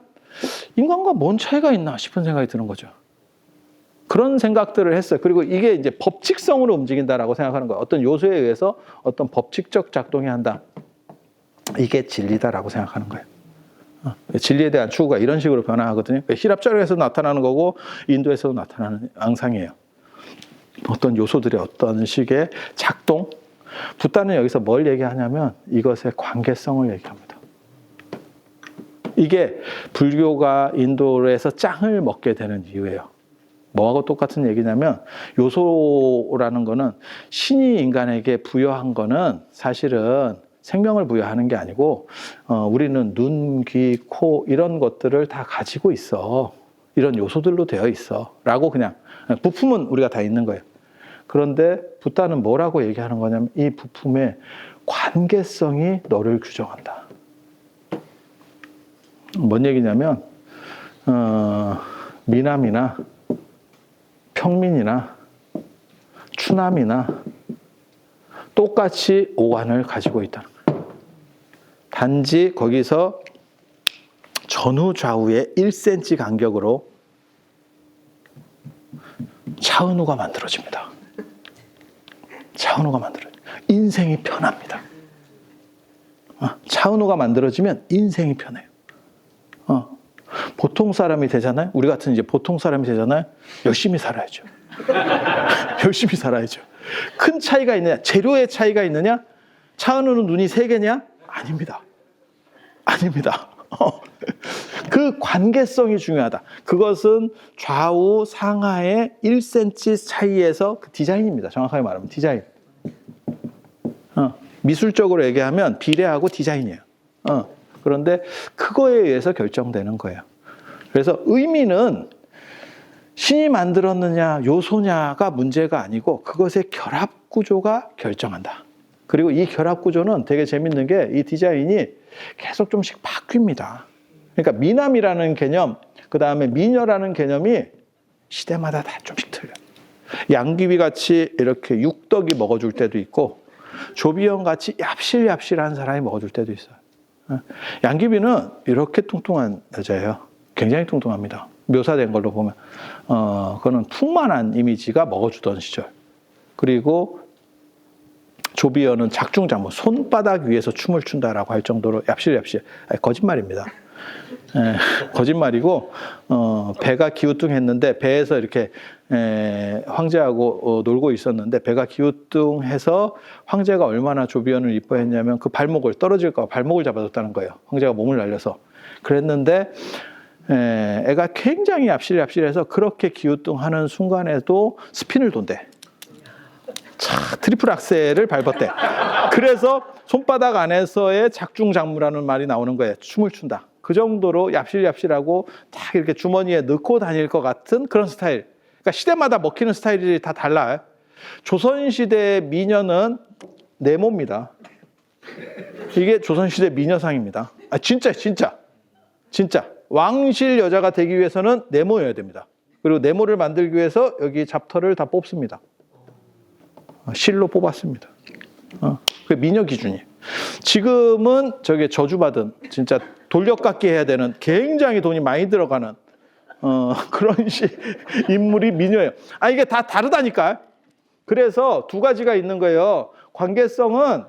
인간과 뭔 차이가 있나 싶은 생각이 드는 거죠. 그런 생각들을 했어요. 그리고 이게 이제 법칙성으로 움직인다라고 생각하는 거예요. 어떤 요소에 의해서 어떤 법칙적 작동이 한다. 이게 진리다라고 생각하는 거예요. 진리에 대한 추구가 이런 식으로 변화하거든요. 히랍 철학에서 나타나는 거고, 인도에서도 나타나는 앙상이에요. 어떤 요소들의 어떤 식의 작동. 붓다는 여기서 뭘 얘기하냐면 이것의 관계성을 얘기합니다. 이게 불교가 인도에서 짱을 먹게 되는 이유예요. 뭐하고 똑같은 얘기냐면, 요소라는 거는 신이 인간에게 부여한 거는 사실은 생명을 부여하는 게 아니고, 우리는 눈, 귀, 코 이런 것들을 다 가지고 있어. 이런 요소들로 되어 있어. 라고 그냥, 부품은 우리가 다 있는 거예요. 그런데 붓다는 뭐라고 얘기하는 거냐면, 이 부품의 관계성이 너를 규정한다. 뭔 얘기냐면, 미남이나 평민이나 추남이나 똑같이 오간을 가지고 있다는 거예요. 단지 거기서 전후 좌우의 1cm 간격으로 차은우가 만들어집니다. 차은우가 만들어집니다. 인생이 편합니다. 차은우가 만들어지면 인생이 편해요. 보통 사람이 되잖아요. 우리 같은 이제 보통 사람이 되잖아요. 열심히 살아야죠. 열심히 살아야죠. 큰 차이가 있느냐? 재료의 차이가 있느냐? 차은우는 눈이 3개냐? 아닙니다. 아닙니다. 그 관계성이 중요하다. 그것은 좌우 상하의 1cm 차이에서 그 디자인입니다. 정확하게 말하면 디자인. 미술적으로 얘기하면 비례하고 디자인이에요. 그런데 그거에 의해서 결정되는 거예요. 그래서 의미는 신이 만들었느냐 요소냐가 문제가 아니고, 그것의 결합 구조가 결정한다. 그리고 이 결합 구조는 되게 재밌는 게, 이 디자인이 계속 좀씩 바뀝니다. 그러니까 미남이라는 개념, 그 다음에 미녀라는 개념이 시대마다 다 좀씩 틀려요. 양귀비 같이 이렇게 육덕이 먹어줄 때도 있고, 조비영 같이 얍실얍실한 사람이 먹어줄 때도 있어요. 양귀비는 이렇게 뚱뚱한 여자예요. 굉장히 뚱뚱합니다. 묘사된 걸로 보면. 그거는 풍만한 이미지가 먹어주던 시절. 그리고 조비여는 작중장모, 손바닥 위에서 춤을 춘다라고 할 정도로 얍실얍실. 거짓말입니다. 거짓말이고, 배가 기우뚱했는데, 배에서 이렇게 황제하고 놀고 있었는데, 배가 기우뚱해서 황제가 얼마나 조비연을 이뻐했냐면, 그 발목을 떨어질까 봐 발목을 잡아줬다는 거예요. 황제가 몸을 날려서. 그랬는데 애가 굉장히 얍실얍실해서 그렇게 기우뚱하는 순간에도 스핀을 돈대. 차, 트리플 악셀을 밟았대. 그래서 손바닥 안에서의 작중작무라는 말이 나오는 거예요. 춤을 춘다. 그 정도로 얍실얍실하고 딱 이렇게 주머니에 넣고 다닐 것 같은 그런 스타일. 그러니까 시대마다 먹히는 스타일이 다 달라요. 조선시대 미녀는 네모입니다. 이게 조선시대 미녀상입니다. 아, 진짜. 왕실 여자가 되기 위해서는 네모여야 됩니다. 그리고 네모를 만들기 위해서 여기 잡터를 다 뽑습니다. 실로 뽑았습니다. 그 미녀 기준이에요. 지금은 저게 저주받은 진짜 돌려깎기 해야 되는 굉장히 돈이 많이 들어가는 그런 인물이 미녀예요. 아, 이게 다 다르다니까요. 그래서 두 가지가 있는 거예요. 관계성은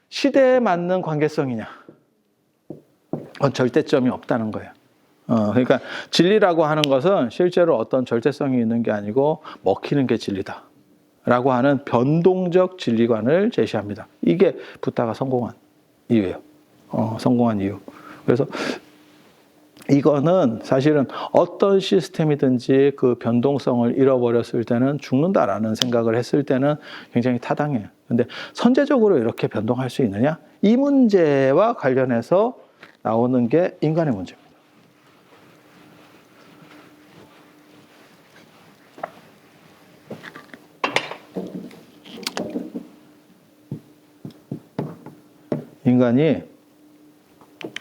시대에 맞는 관계성이냐. 절대점이 없다는 거예요. 그러니까 진리라고 하는 것은 실제로 어떤 절대성이 있는 게 아니고 먹히는 게 진리다. 라고 하는 변동적 진리관을 제시합니다. 이게 붓다가 성공한 이유예요. 성공한 이유. 그래서 이거는 사실은 어떤 시스템이든지 그 변동성을 잃어버렸을 때는 죽는다라는 생각을 했을 때는 굉장히 타당해요. 근데 선제적으로 이렇게 변동할 수 있느냐? 이 문제와 관련해서 나오는 게 인간의 문제입니다. 인간이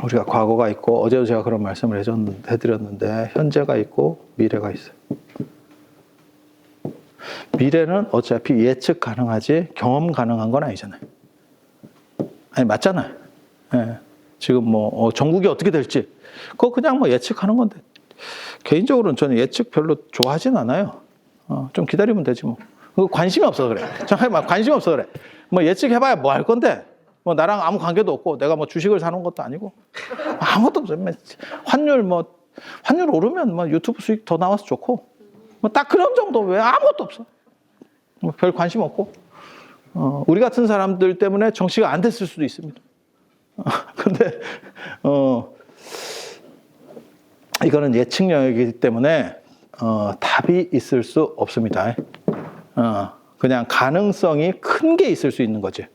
우리가 과거가 있고 어제도 제가 그런 말씀을 해드렸는데 현재가 있고 미래가 있어요. 미래는 어차피 예측 가능하지 경험 가능한 건 아니잖아요. 아니 맞잖아요. 예. 지금 뭐 전국이 어떻게 될지 그거 그냥 뭐 예측하는 건데 개인적으로는 저는 예측 별로 좋아하진 않아요. 좀 기다리면 되지 뭐. 관심이 없어서 그래. 정말 막 관심이 없어서 그래. 뭐 예측해봐야 뭐 할 건데. 뭐 나랑 아무 관계도 없고 내가 뭐 주식을 사는 것도 아니고 아무것도 없어요. 환율 오르면 뭐 유튜브 수익 더 나와서 좋고 뭐 딱 그런 정도 왜 아무것도 없어. 뭐 별 관심 없고 우리 같은 사람들 때문에 정치가 안 됐을 수도 있습니다. 근데 이거는 예측 영역이기 때문에 답이 있을 수 없습니다. 그냥 가능성이 큰 게 있을 수 있는 거지.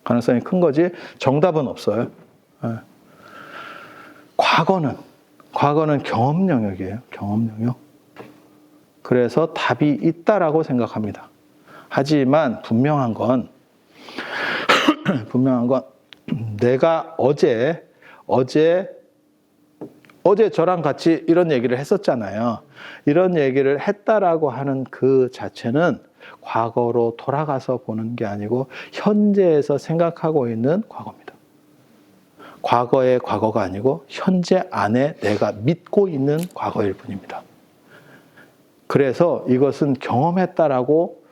가능성이 큰 거지 정답은 없어요. 과거는 경험 영역이에요. 경험 영역. 그래서 답이 있다라고 생각합니다. 하지만 분명한 건 내가 어제 저랑 같이 이런 얘기를 했었잖아요. 이런 얘기를 했다라고 하는 그 자체는 과거로 돌아가서 보는 게 아니고 현재에서 생각하고 있는 과거입니다. 과거의 과거가 아니고 현재 안에 내가 믿고 있는 과거일 뿐입니다. 그래서 이것은 경험했다라고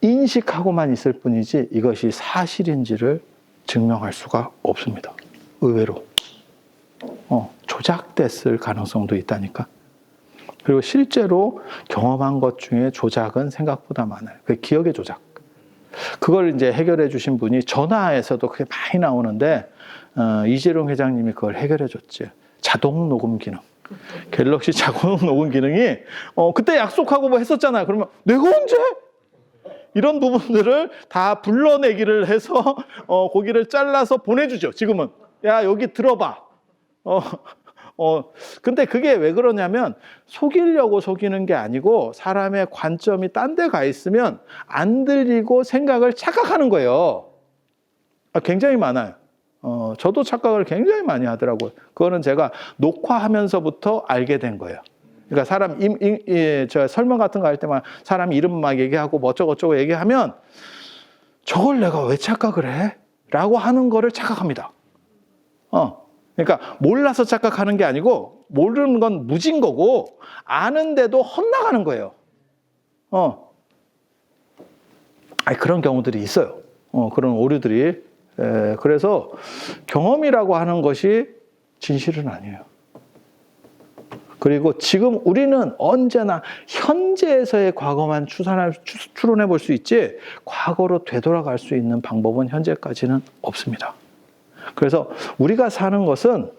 인식하고만 있을 뿐이지 이것이 사실인지를 증명할 수가 없습니다. 의외로 조작됐을 가능성도 있다니까. 그리고 실제로 경험한 것 중에 조작은 생각보다 많아요. 그 기억의 조작. 그걸 이제 해결해 주신 분이 전화에서도 그게 많이 나오는데 이재룡 회장님이 그걸 해결해 줬지. 자동 녹음 기능. 갤럭시 자동 녹음 기능이 그때 약속하고 뭐 했었잖아요. 그러면 내가 언제? 이런 부분들을 다 불러내기를 해서 고기를 잘라서 보내주죠. 지금은 야 여기 들어봐. 근데 그게 왜 그러냐면 속이려고 속이는 게 아니고 사람의 관점이 딴 데 가 있으면 안 들리고 생각을 착각하는 거예요. 굉장히 많아요. 저도 착각을 굉장히 많이 하더라고요. 그거는 제가 녹화하면서부터 알게 된 거예요. 그러니까 사람 저 설명 같은 거 할 때만 사람 이름 막 얘기하고 뭐 어쩌고 얘기하면 저걸 내가 왜 착각을 해? 라고 하는 거를 착각합니다. 그러니까 몰라서 착각하는 게 아니고 모르는 건 무진 거고 아는데도 헛나가는 거예요. 그런 경우들이 있어요. 그런 오류들이. 그래서 경험이라고 하는 것이 진실은 아니에요. 그리고 지금 우리는 언제나 현재에서의 과거만 추론해 볼 수 있지 과거로 되돌아갈 수 있는 방법은 현재까지는 없습니다. 그래서 우리가 사는 것은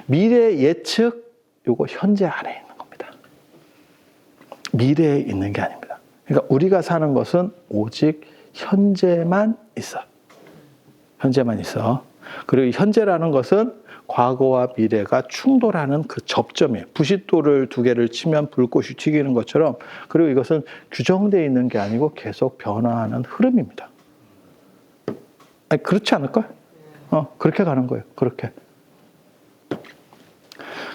미래 예측, 요거 현재 안에 있는 겁니다. 미래에 있는 게 아닙니다. 그러니까 우리가 사는 것은 오직 현재만 있어. 현재만 있어. 그리고 현재라는 것은 과거와 미래가 충돌하는 그 접점이에요. 부싯돌을 두 개를 치면 불꽃이 튀기는 것처럼. 그리고 이것은 규정되어 있는 게 아니고 계속 변화하는 흐름입니다. 아니, 그렇지 않을까? 그렇게 가는 거예요. 그렇게.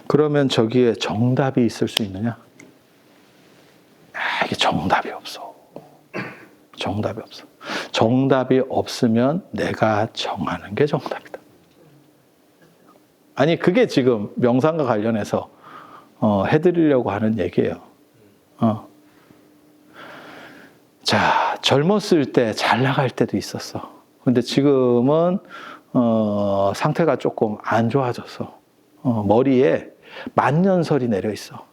그러면 저기에 정답이 있을 수 있느냐? 이게 정답이 없어. 정답이 없어. 정답이 없으면 내가 정하는 게 정답이다. 아니, 그게 지금 명상과 관련해서 해드리려고 하는 얘기예요. 자, 젊었을 때 잘 나갈 때도 있었어. 근데 지금은 상태가 조금 안 좋아졌어. 머리에 만년설이 내려 있어.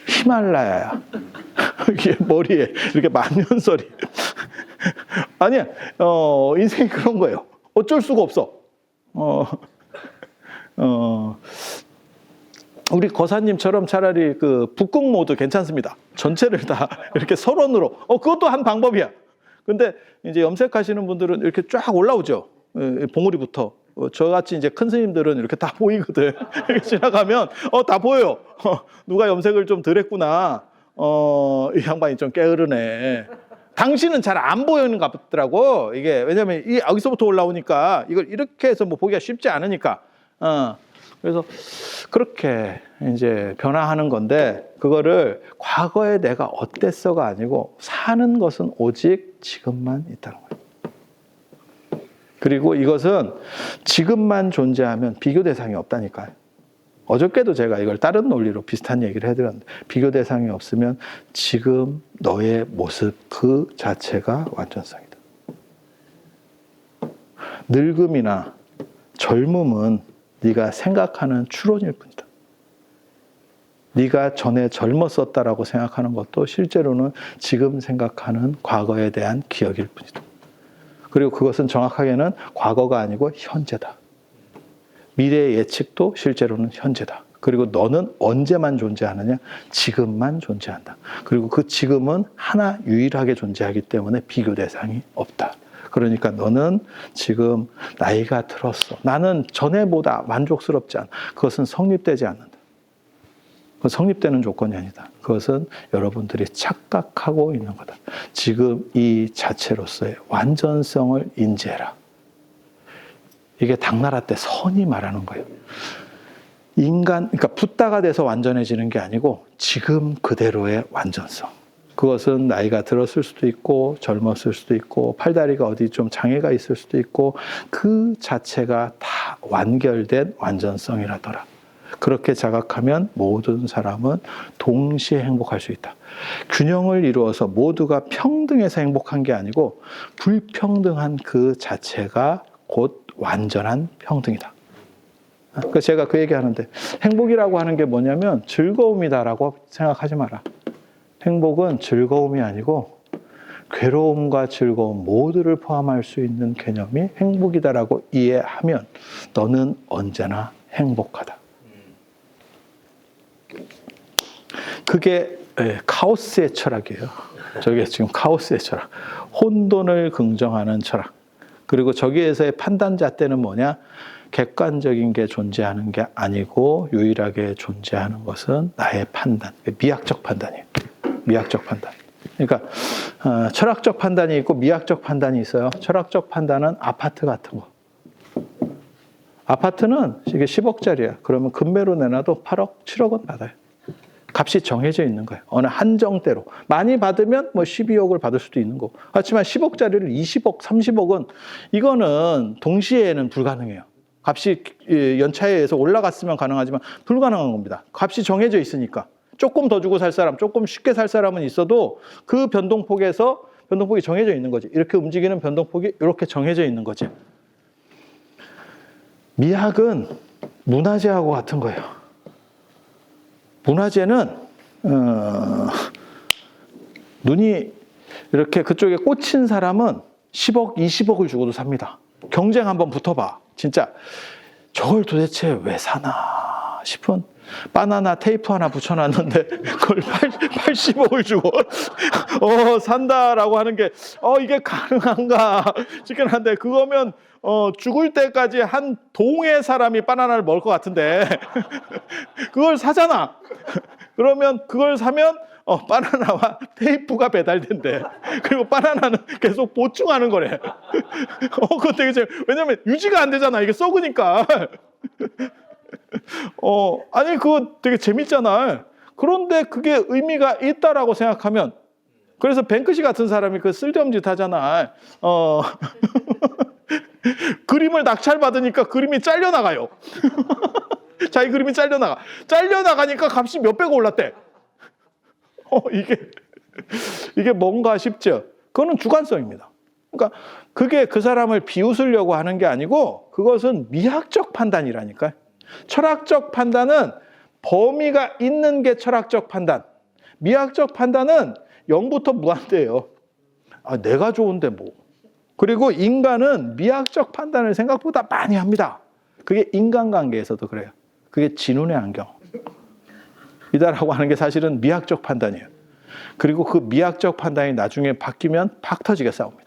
히말라야야. 이게 머리에 이렇게 만년설이. 아니야. 인생이 그런 거예요. 어쩔 수가 없어. 우리 거사님처럼 차라리 그 북극 모드 괜찮습니다. 전체를 다 이렇게 설원으로. 그것도 한 방법이야. 근데 이제 염색하시는 분들은 이렇게 쫙 올라오죠. 봉우리부터. 저같이 이제 큰 스님들은 이렇게 다 보이거든. 이렇게 지나가면, 다 보여요. 누가 염색을 좀 덜 했구나. 이 양반이 좀 게으르네. 당신은 잘 안 보이는 것 같더라고. 이게, 왜냐면 여기서부터 올라오니까 이걸 이렇게 해서 뭐 보기가 쉽지 않으니까. 그래서 그렇게 이제 변화하는 건데, 그거를 과거에 내가 어땠어가 아니고 사는 것은 오직 지금만 있다는 거예요. 그리고 이것은 지금만 존재하면 비교 대상이 없다니까요. 어저께도 제가 이걸 다른 논리로 비슷한 얘기를 해드렸는데, 비교 대상이 없으면 지금 너의 모습 그 자체가 완전성이다. 늙음이나 젊음은 네가 생각하는 추론일 뿐이다. 네가 전에 젊었었다라고 생각하는 것도 실제로는 지금 생각하는 과거에 대한 기억일 뿐이다. 그리고 그것은 정확하게는 과거가 아니고 현재다. 미래의 예측도 실제로는 현재다. 그리고 너는 언제만 존재하느냐? 지금만 존재한다. 그리고 그 지금은 하나 유일하게 존재하기 때문에 비교 대상이 없다. 그러니까 너는 지금 나이가 들었어. 나는 전에보다 만족스럽지 않아. 그것은 성립되지 않는다. 그건 성립되는 조건이 아니다. 그것은 여러분들이 착각하고 있는 거다. 지금 이 자체로서의 완전성을 인지해라. 이게 당나라 때 선이 말하는 거예요. 그러니까 붓다가 돼서 완전해지는 게 아니고 지금 그대로의 완전성. 그것은 나이가 들었을 수도 있고 젊었을 수도 있고 팔다리가 어디 좀 장애가 있을 수도 있고 그 자체가 다 완결된 완전성이라더라. 그렇게 자각하면 모든 사람은 동시에 행복할 수 있다. 균형을 이루어서 모두가 평등해서 행복한 게 아니고 불평등한 그 자체가 곧 완전한 평등이다. 그래서 제가 그 얘기하는데 행복이라고 하는 게 뭐냐면 즐거움이다라고 생각하지 마라. 행복은 즐거움이 아니고 괴로움과 즐거움 모두를 포함할 수 있는 개념이 행복이다라고 이해하면 너는 언제나 행복하다. 그게 카오스의 철학이에요. 저게 지금 카오스의 철학. 혼돈을 긍정하는 철학. 그리고 저기에서의 판단잣대는 뭐냐? 객관적인 게 존재하는 게 아니고 유일하게 존재하는 것은 나의 판단. 미학적 판단이에요. 미학적 판단. 그러니까 철학적 판단이 있고 미학적 판단이 있어요. 철학적 판단은 아파트 같은 거. 아파트는 이게 10억짜리야. 그러면 금매로 내놔도 8억, 7억 원 받아요. 값이 정해져 있는 거예요. 어느 한정대로. 많이 받으면 뭐 12억을 받을 수도 있는 거고. 하지만 10억짜리를 20억, 30억은 이거는 동시에는 불가능해요. 값이 연차에 의해서 올라갔으면 가능하지만 불가능한 겁니다. 값이 정해져 있으니까. 조금 더 주고 살 사람, 조금 쉽게 살 사람은 있어도 그 변동폭에서 변동폭이 정해져 있는 거지. 이렇게 움직이는 변동폭이 이렇게 정해져 있는 거지. 미학은 문화재하고 같은 거예요. 문화재는 눈이 이렇게 그쪽에 꽂힌 사람은 10억, 20억을 주고도 삽니다. 경쟁 한번 붙어봐. 진짜 저걸 도대체 왜 사나 싶은 바나나 테이프 하나 붙여놨는데 그걸 80억을 주고 산다라고 하는 게 이게 가능한가 싶긴 한데, 그거면 죽을 때까지 한 동의 사람이 바나나를 먹을 것 같은데 그걸 사잖아. 그러면 그걸 사면 바나나와 테이프가 배달된대. 그리고 바나나는 계속 보충하는 거래. 그거 되게 왜냐면 유지가 안 되잖아, 이게 썩으니까. 아니 그거 되게 재밌잖아. 그런데 그게 의미가 있다라고 생각하면, 그래서 뱅크시 같은 사람이 그 쓸데없는 짓 하잖아. 그림을 낙찰받으니까 그림이 잘려나가요. 자기 그림이 잘려나가니까 값이 몇배가 올랐대. 이게 뭔가 싶죠. 그거는 주관성입니다. 그러니까 그게 그 사람을 비웃으려고 하는 게 아니고, 그것은 미학적 판단이라니까요. 철학적 판단은 범위가 있는 게 철학적 판단. 미학적 판단은 0부터 무한대예요. 내가 좋은데 뭐. 그리고 인간은 미학적 판단을 생각보다 많이 합니다. 그게 인간관계에서도 그래요. 그게 진운의 안경 이다라고 하는 게 사실은 미학적 판단이에요. 그리고 그 미학적 판단이 나중에 바뀌면 팍 터지게 싸웁니다.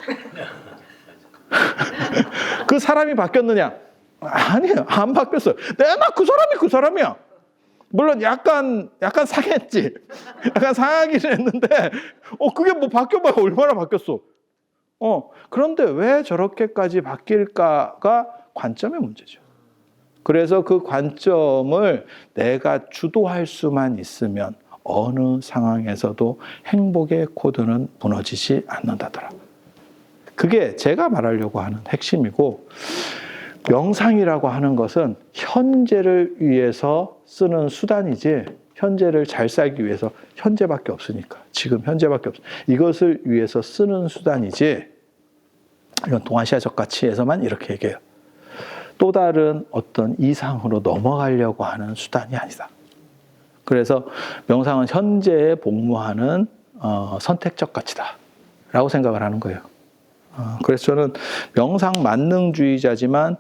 그 사람이 바뀌었느냐? 아니에요. 안 바뀌었어요. 내가 그 사람이 그 사람이야. 물론 약간 상했지. 약간 상하기는 했는데 그게 뭐 바뀌어봐야 얼마나 바뀌었어. 그런데 왜 저렇게까지 바뀔까가 관점의 문제죠. 그래서 그 관점을 내가 주도할 수만 있으면 어느 상황에서도 행복의 코드는 무너지지 않는다더라. 그게 제가 말하려고 하는 핵심이고, 명상이라고 하는 것은 현재를 위해서 쓰는 수단이지, 현재를 잘 살기 위해서 현재밖에 없으니까, 지금 현재밖에 없어. 이것을 위해서 쓰는 수단이지, 이건 동아시아적 가치에서만 이렇게 얘기해요. 또 다른 어떤 이상으로 넘어가려고 하는 수단이 아니다. 그래서 명상은 현재에 복무하는 선택적 가치다라고 생각을 하는 거예요. 그래서 저는 명상 만능주의자지만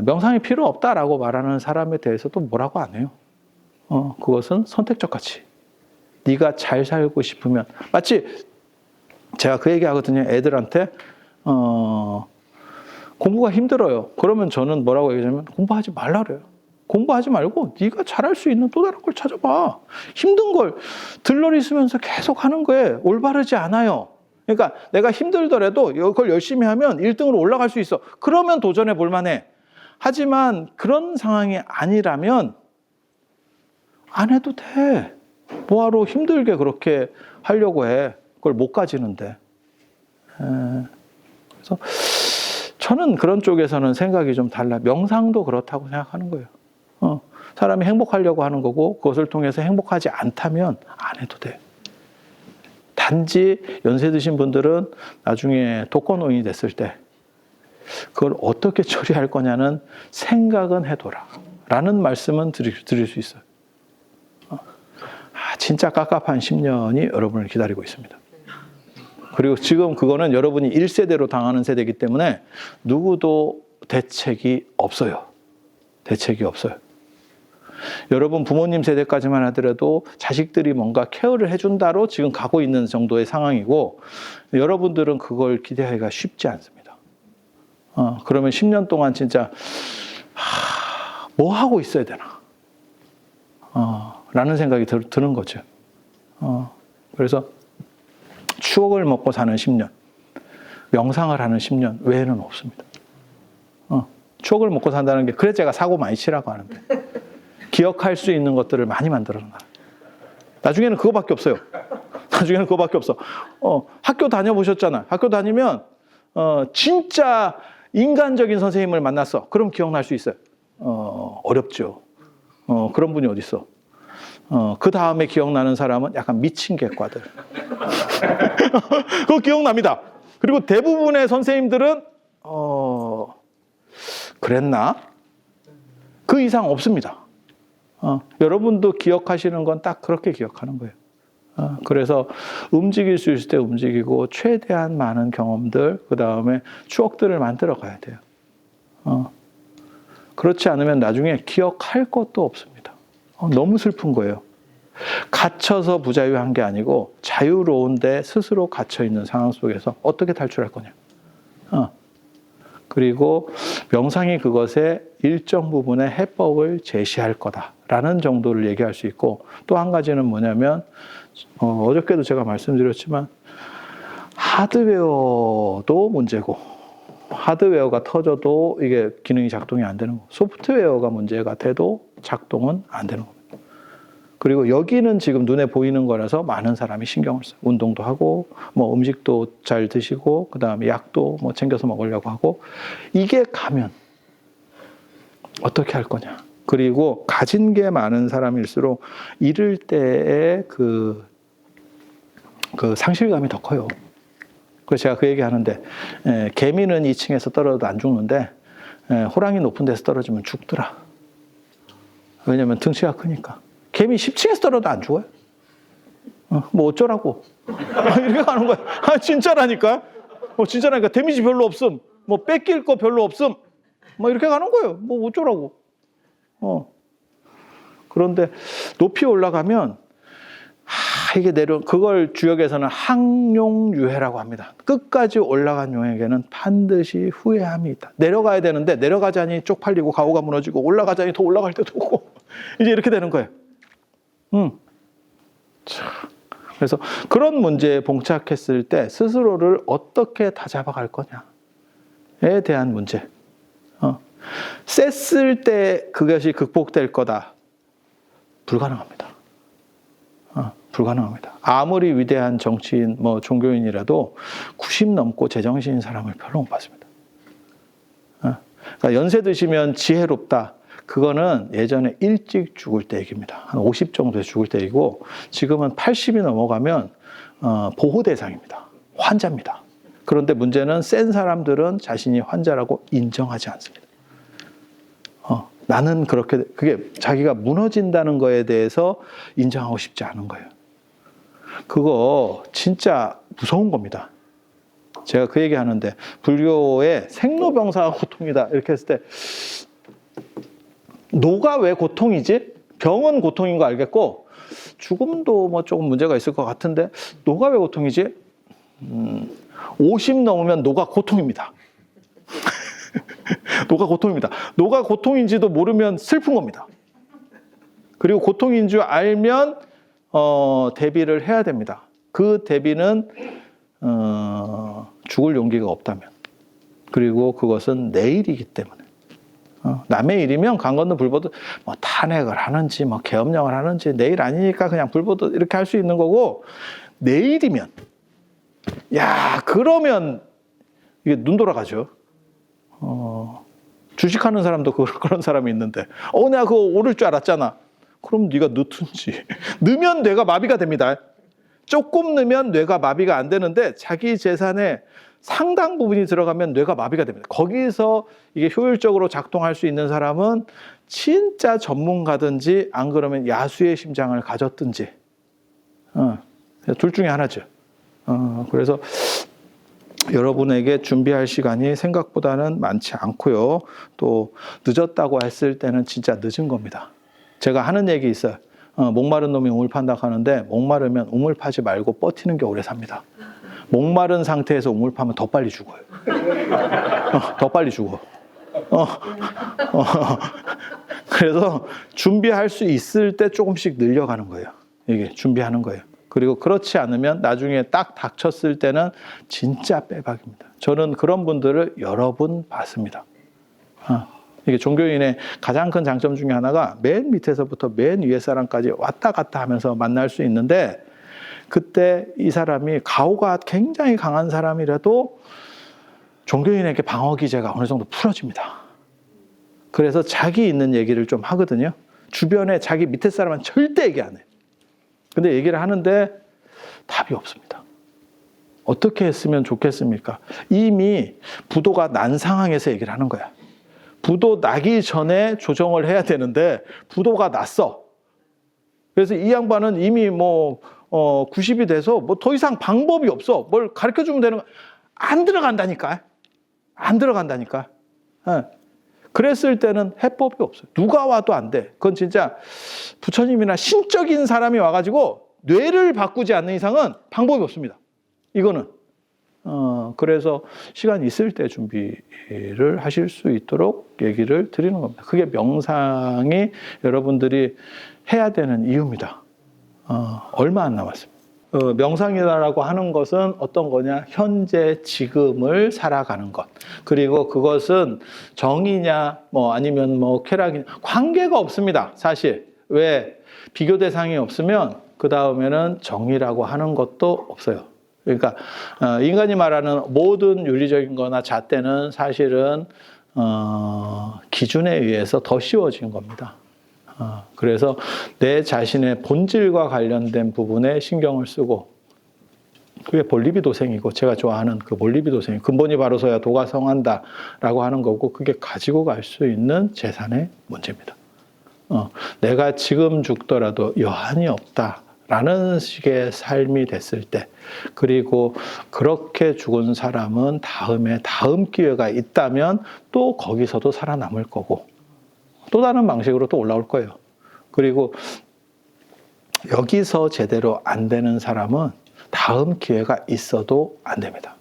명상이 필요 없다라고 말하는 사람에 대해서도 뭐라고 안 해요. 그것은 선택적 가치. 네가 잘 살고 싶으면, 마치 제가 그 얘기 하거든요. 애들한테 공부가 힘들어요. 그러면 저는 뭐라고 얘기하냐면 공부하지 말라 그래요. 공부하지 말고 네가 잘할 수 있는 또 다른 걸 찾아봐. 힘든 걸 들러리 쓰면서 계속 하는 거에 올바르지 않아요. 그러니까 내가 힘들더라도 이걸 열심히 하면 1등으로 올라갈 수 있어. 그러면 도전해 볼 만해. 하지만 그런 상황이 아니라면 안 해도 돼. 뭐하러 힘들게 그렇게 하려고 해. 그걸 못 가지는데. 그래서 저는 그런 쪽에서는 생각이 좀 달라. 명상도 그렇다고 생각하는 거예요. 사람이 행복하려고 하는 거고, 그것을 통해서 행복하지 않다면 안 해도 돼. 단지 연세 드신 분들은 나중에 독거노인이 됐을 때 그걸 어떻게 처리할 거냐는 생각은 해둬라 라는 말씀은 드릴 수 있어요. 진짜 깝깝한 10년이 여러분을 기다리고 있습니다. 그리고 지금 그거는 여러분이 1세대로 당하는 세대이기 때문에 누구도 대책이 없어요. 대책이 없어요. 여러분 부모님 세대까지만 하더라도 자식들이 뭔가 케어를 해준다로 지금 가고 있는 정도의 상황이고, 여러분들은 그걸 기대하기가 쉽지 않습니다. 그러면 10년 동안 진짜 뭐 하고 있어야 되나 라는 생각이 드는 거죠. 그래서 추억을 먹고 사는 10년, 명상을 하는 10년 외에는 없습니다. 추억을 먹고 산다는 게, 그래 제가 사고 많이 치라고 하는데, 기억할 수 있는 것들을 많이 만들어놔. 나중에는 그거밖에 없어요. 나중에는 그거밖에 없어. 학교 다녀보셨잖아. 학교 다니면 진짜 인간적인 선생님을 만났어. 그럼 기억날 수 있어요. 어렵죠. 그런 분이 어디 있어. 그 다음에 기억나는 사람은 약간 미친 객과들. 그거 기억납니다. 그리고 대부분의 선생님들은 그랬나? 그 이상 없습니다. 여러분도 기억하시는 건 딱 그렇게 기억하는 거예요. 그래서 움직일 수 있을 때 움직이고, 최대한 많은 경험들, 그 다음에 추억들을 만들어 가야 돼요. 그렇지 않으면 나중에 기억할 것도 없습니다. 너무 슬픈 거예요. 갇혀서 부자유한 게 아니고 자유로운데 스스로 갇혀있는 상황 속에서 어떻게 탈출할 거냐. 그리고 명상이 그것의 일정 부분의 해법을 제시할 거다라는 정도를 얘기할 수 있고, 또 한 가지는 뭐냐면 어저께도 제가 말씀드렸지만 하드웨어도 문제고, 하드웨어가 터져도 이게 기능이 작동이 안 되는 거고, 소프트웨어가 문제가 돼도 작동은 안 되는 겁니다. 그리고 여기는 지금 눈에 보이는 거라서 많은 사람이 신경을 써요. 운동도 하고, 뭐 음식도 잘 드시고, 그 다음에 약도 뭐 챙겨서 먹으려고 하고, 이게 가면 어떻게 할 거냐. 그리고 가진 게 많은 사람일수록 잃을 때의 그 상실감이 더 커요. 그래서 제가 그 얘기 하는데, 개미는 2층에서 떨어져도 안 죽는데, 호랑이 높은 데서 떨어지면 죽더라. 왜냐면 등치가 크니까. 개미 10층에서 떨어져도 안 죽어요. 뭐 어쩌라고. 이렇게 가는 거야. 진짜라니까. 진짜라니까. 데미지 별로 없음. 뭐 뺏길 거 별로 없음. 뭐 이렇게 가는 거예요. 뭐 어쩌라고. 그런데 높이 올라가면, 이게 그걸 주역에서는 항용유해라고 합니다. 끝까지 올라간 용에게는 반드시 후회함이 있다. 내려가야 되는데, 내려가자니 쪽팔리고 가오가 무너지고, 올라가자니 더 올라갈 때도 오고, 이제 이렇게 되는 거예요. 그래서 그런 문제에 봉착했을 때 스스로를 어떻게 다잡아갈 거냐에 대한 문제. 셌을 때 그것이 극복될 거다. 불가능합니다. 불가능합니다. 아무리 위대한 정치인, 뭐 종교인이라도 90 넘고 제정신인 사람을 별로 못 봤습니다. 그러니까 연세 드시면 지혜롭다. 그거는 예전에 일찍 죽을 때 얘기입니다. 한 50 정도에 죽을 때 얘기고, 지금은 80이 넘어가면 보호 대상입니다. 환자입니다. 그런데 문제는 센 사람들은 자신이 환자라고 인정하지 않습니다. 나는 그게 자기가 무너진다는 거에 대해서 인정하고 싶지 않은 거예요. 그거 진짜 무서운 겁니다. 제가 그 얘기 하는데, 불교의 생로병사가 고통이다 이렇게 했을 때, 노가 왜 고통이지? 병은 고통인 거 알겠고, 죽음도 뭐 조금 문제가 있을 것 같은데, 노가 왜 고통이지? 50 넘으면 노가 고통입니다. 노가 고통입니다. 노가 고통인지도 모르면 슬픈 겁니다. 그리고 고통인 줄 알면 대비를 해야 됩니다. 그 대비는 죽을 용기가 없다면, 그리고 그것은 내 일이기 때문에. 남의 일이면 강 건너 불보듯 뭐 탄핵을 하는지 뭐 계엄령을 하는지 내 일 아니니까 그냥 불보듯 이렇게 할 수 있는 거고, 내 일이면, 그러면 이게 눈 돌아가죠. 주식하는 사람도 그런 사람이 있는데, 내가 그거 오를 줄 알았잖아. 그럼 네가 넣든지. 넣으면 뇌가 마비가 됩니다. 조금 넣으면 뇌가 마비가 안 되는데, 자기 재산의 상당 부분이 들어가면 뇌가 마비가 됩니다. 거기서 이게 효율적으로 작동할 수 있는 사람은 진짜 전문가든지, 안 그러면 야수의 심장을 가졌든지, 둘 중에 하나죠. 그래서 여러분에게 준비할 시간이 생각보다는 많지 않고요. 또 늦었다고 했을 때는 진짜 늦은 겁니다. 제가 하는 얘기 있어요. 목마른 놈이 우물 판다 하는데, 목마르면 우물 파지 말고 버티는 게 오래 삽니다. 목마른 상태에서 우물 파면 더 빨리 죽어요. 더 빨리 죽어. 그래서 준비할 수 있을 때 조금씩 늘려가는 거예요. 이게 준비하는 거예요. 그리고 그렇지 않으면 나중에 딱 닥쳤을 때는 진짜 빼박입니다. 저는 그런 분들을 여러 분 봤습니다. 이게 종교인의 가장 큰 장점 중에 하나가 맨 밑에서부터 맨 위에 사람까지 왔다 갔다 하면서 만날 수 있는데, 그때 이 사람이 가오가 굉장히 강한 사람이라도 종교인에게 방어 기제가 어느 정도 풀어집니다. 그래서 자기 있는 얘기를 좀 하거든요. 주변에 자기 밑에 사람은 절대 얘기 안 해요. 근데 얘기를 하는데 답이 없습니다. 어떻게 했으면 좋겠습니까? 이미 부도가 난 상황에서 얘기를 하는 거야. 부도 나기 전에 조정을 해야 되는데 부도가 났어. 그래서 이 양반은 이미 90이 돼서 뭐 더 이상 방법이 없어. 뭘 가르쳐 주면 되는 거. 안 들어간다니까. 안 들어간다니까. 그랬을 때는 해법이 없어요. 누가 와도 안 돼. 그건 진짜 부처님이나 신적인 사람이 와가지고 뇌를 바꾸지 않는 이상은 방법이 없습니다. 이거는. 그래서 시간 있을 때 준비를 하실 수 있도록 얘기를 드리는 겁니다. 그게 명상이 여러분들이 해야 되는 이유입니다. 얼마 안 남았습니다. 명상이라고 하는 것은 어떤 거냐? 현재 지금을 살아가는 것. 그리고 그것은 정이냐, 아니면 쾌락이냐. 관계가 없습니다. 사실. 왜? 비교 대상이 없으면 그 다음에는 정이라고 하는 것도 없어요. 그러니까 인간이 말하는 모든 윤리적인 거나 잣대는 사실은 기준에 의해서 더 씌워진 겁니다. 그래서 내 자신의 본질과 관련된 부분에 신경을 쓰고, 그게 본리비도생이고, 제가 좋아하는 그 본리비도생, 근본이 바로서야 도가 성한다라고 하는 거고, 그게 가지고 갈 수 있는 재산의 문제입니다. 내가 지금 죽더라도 여한이 없다라는 식의 삶이 됐을 때, 그리고 그렇게 죽은 사람은 다음 기회가 있다면 또 거기서도 살아남을 거고, 또 다른 방식으로 또 올라올 거예요. 그리고 여기서 제대로 안 되는 사람은 다음 기회가 있어도 안 됩니다.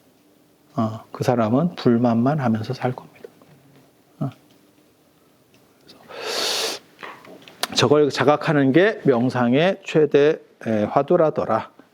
그 사람은 불만만 하면서 살 겁니다. 저걸 자각하는 게 명상의 최대 화두라더라.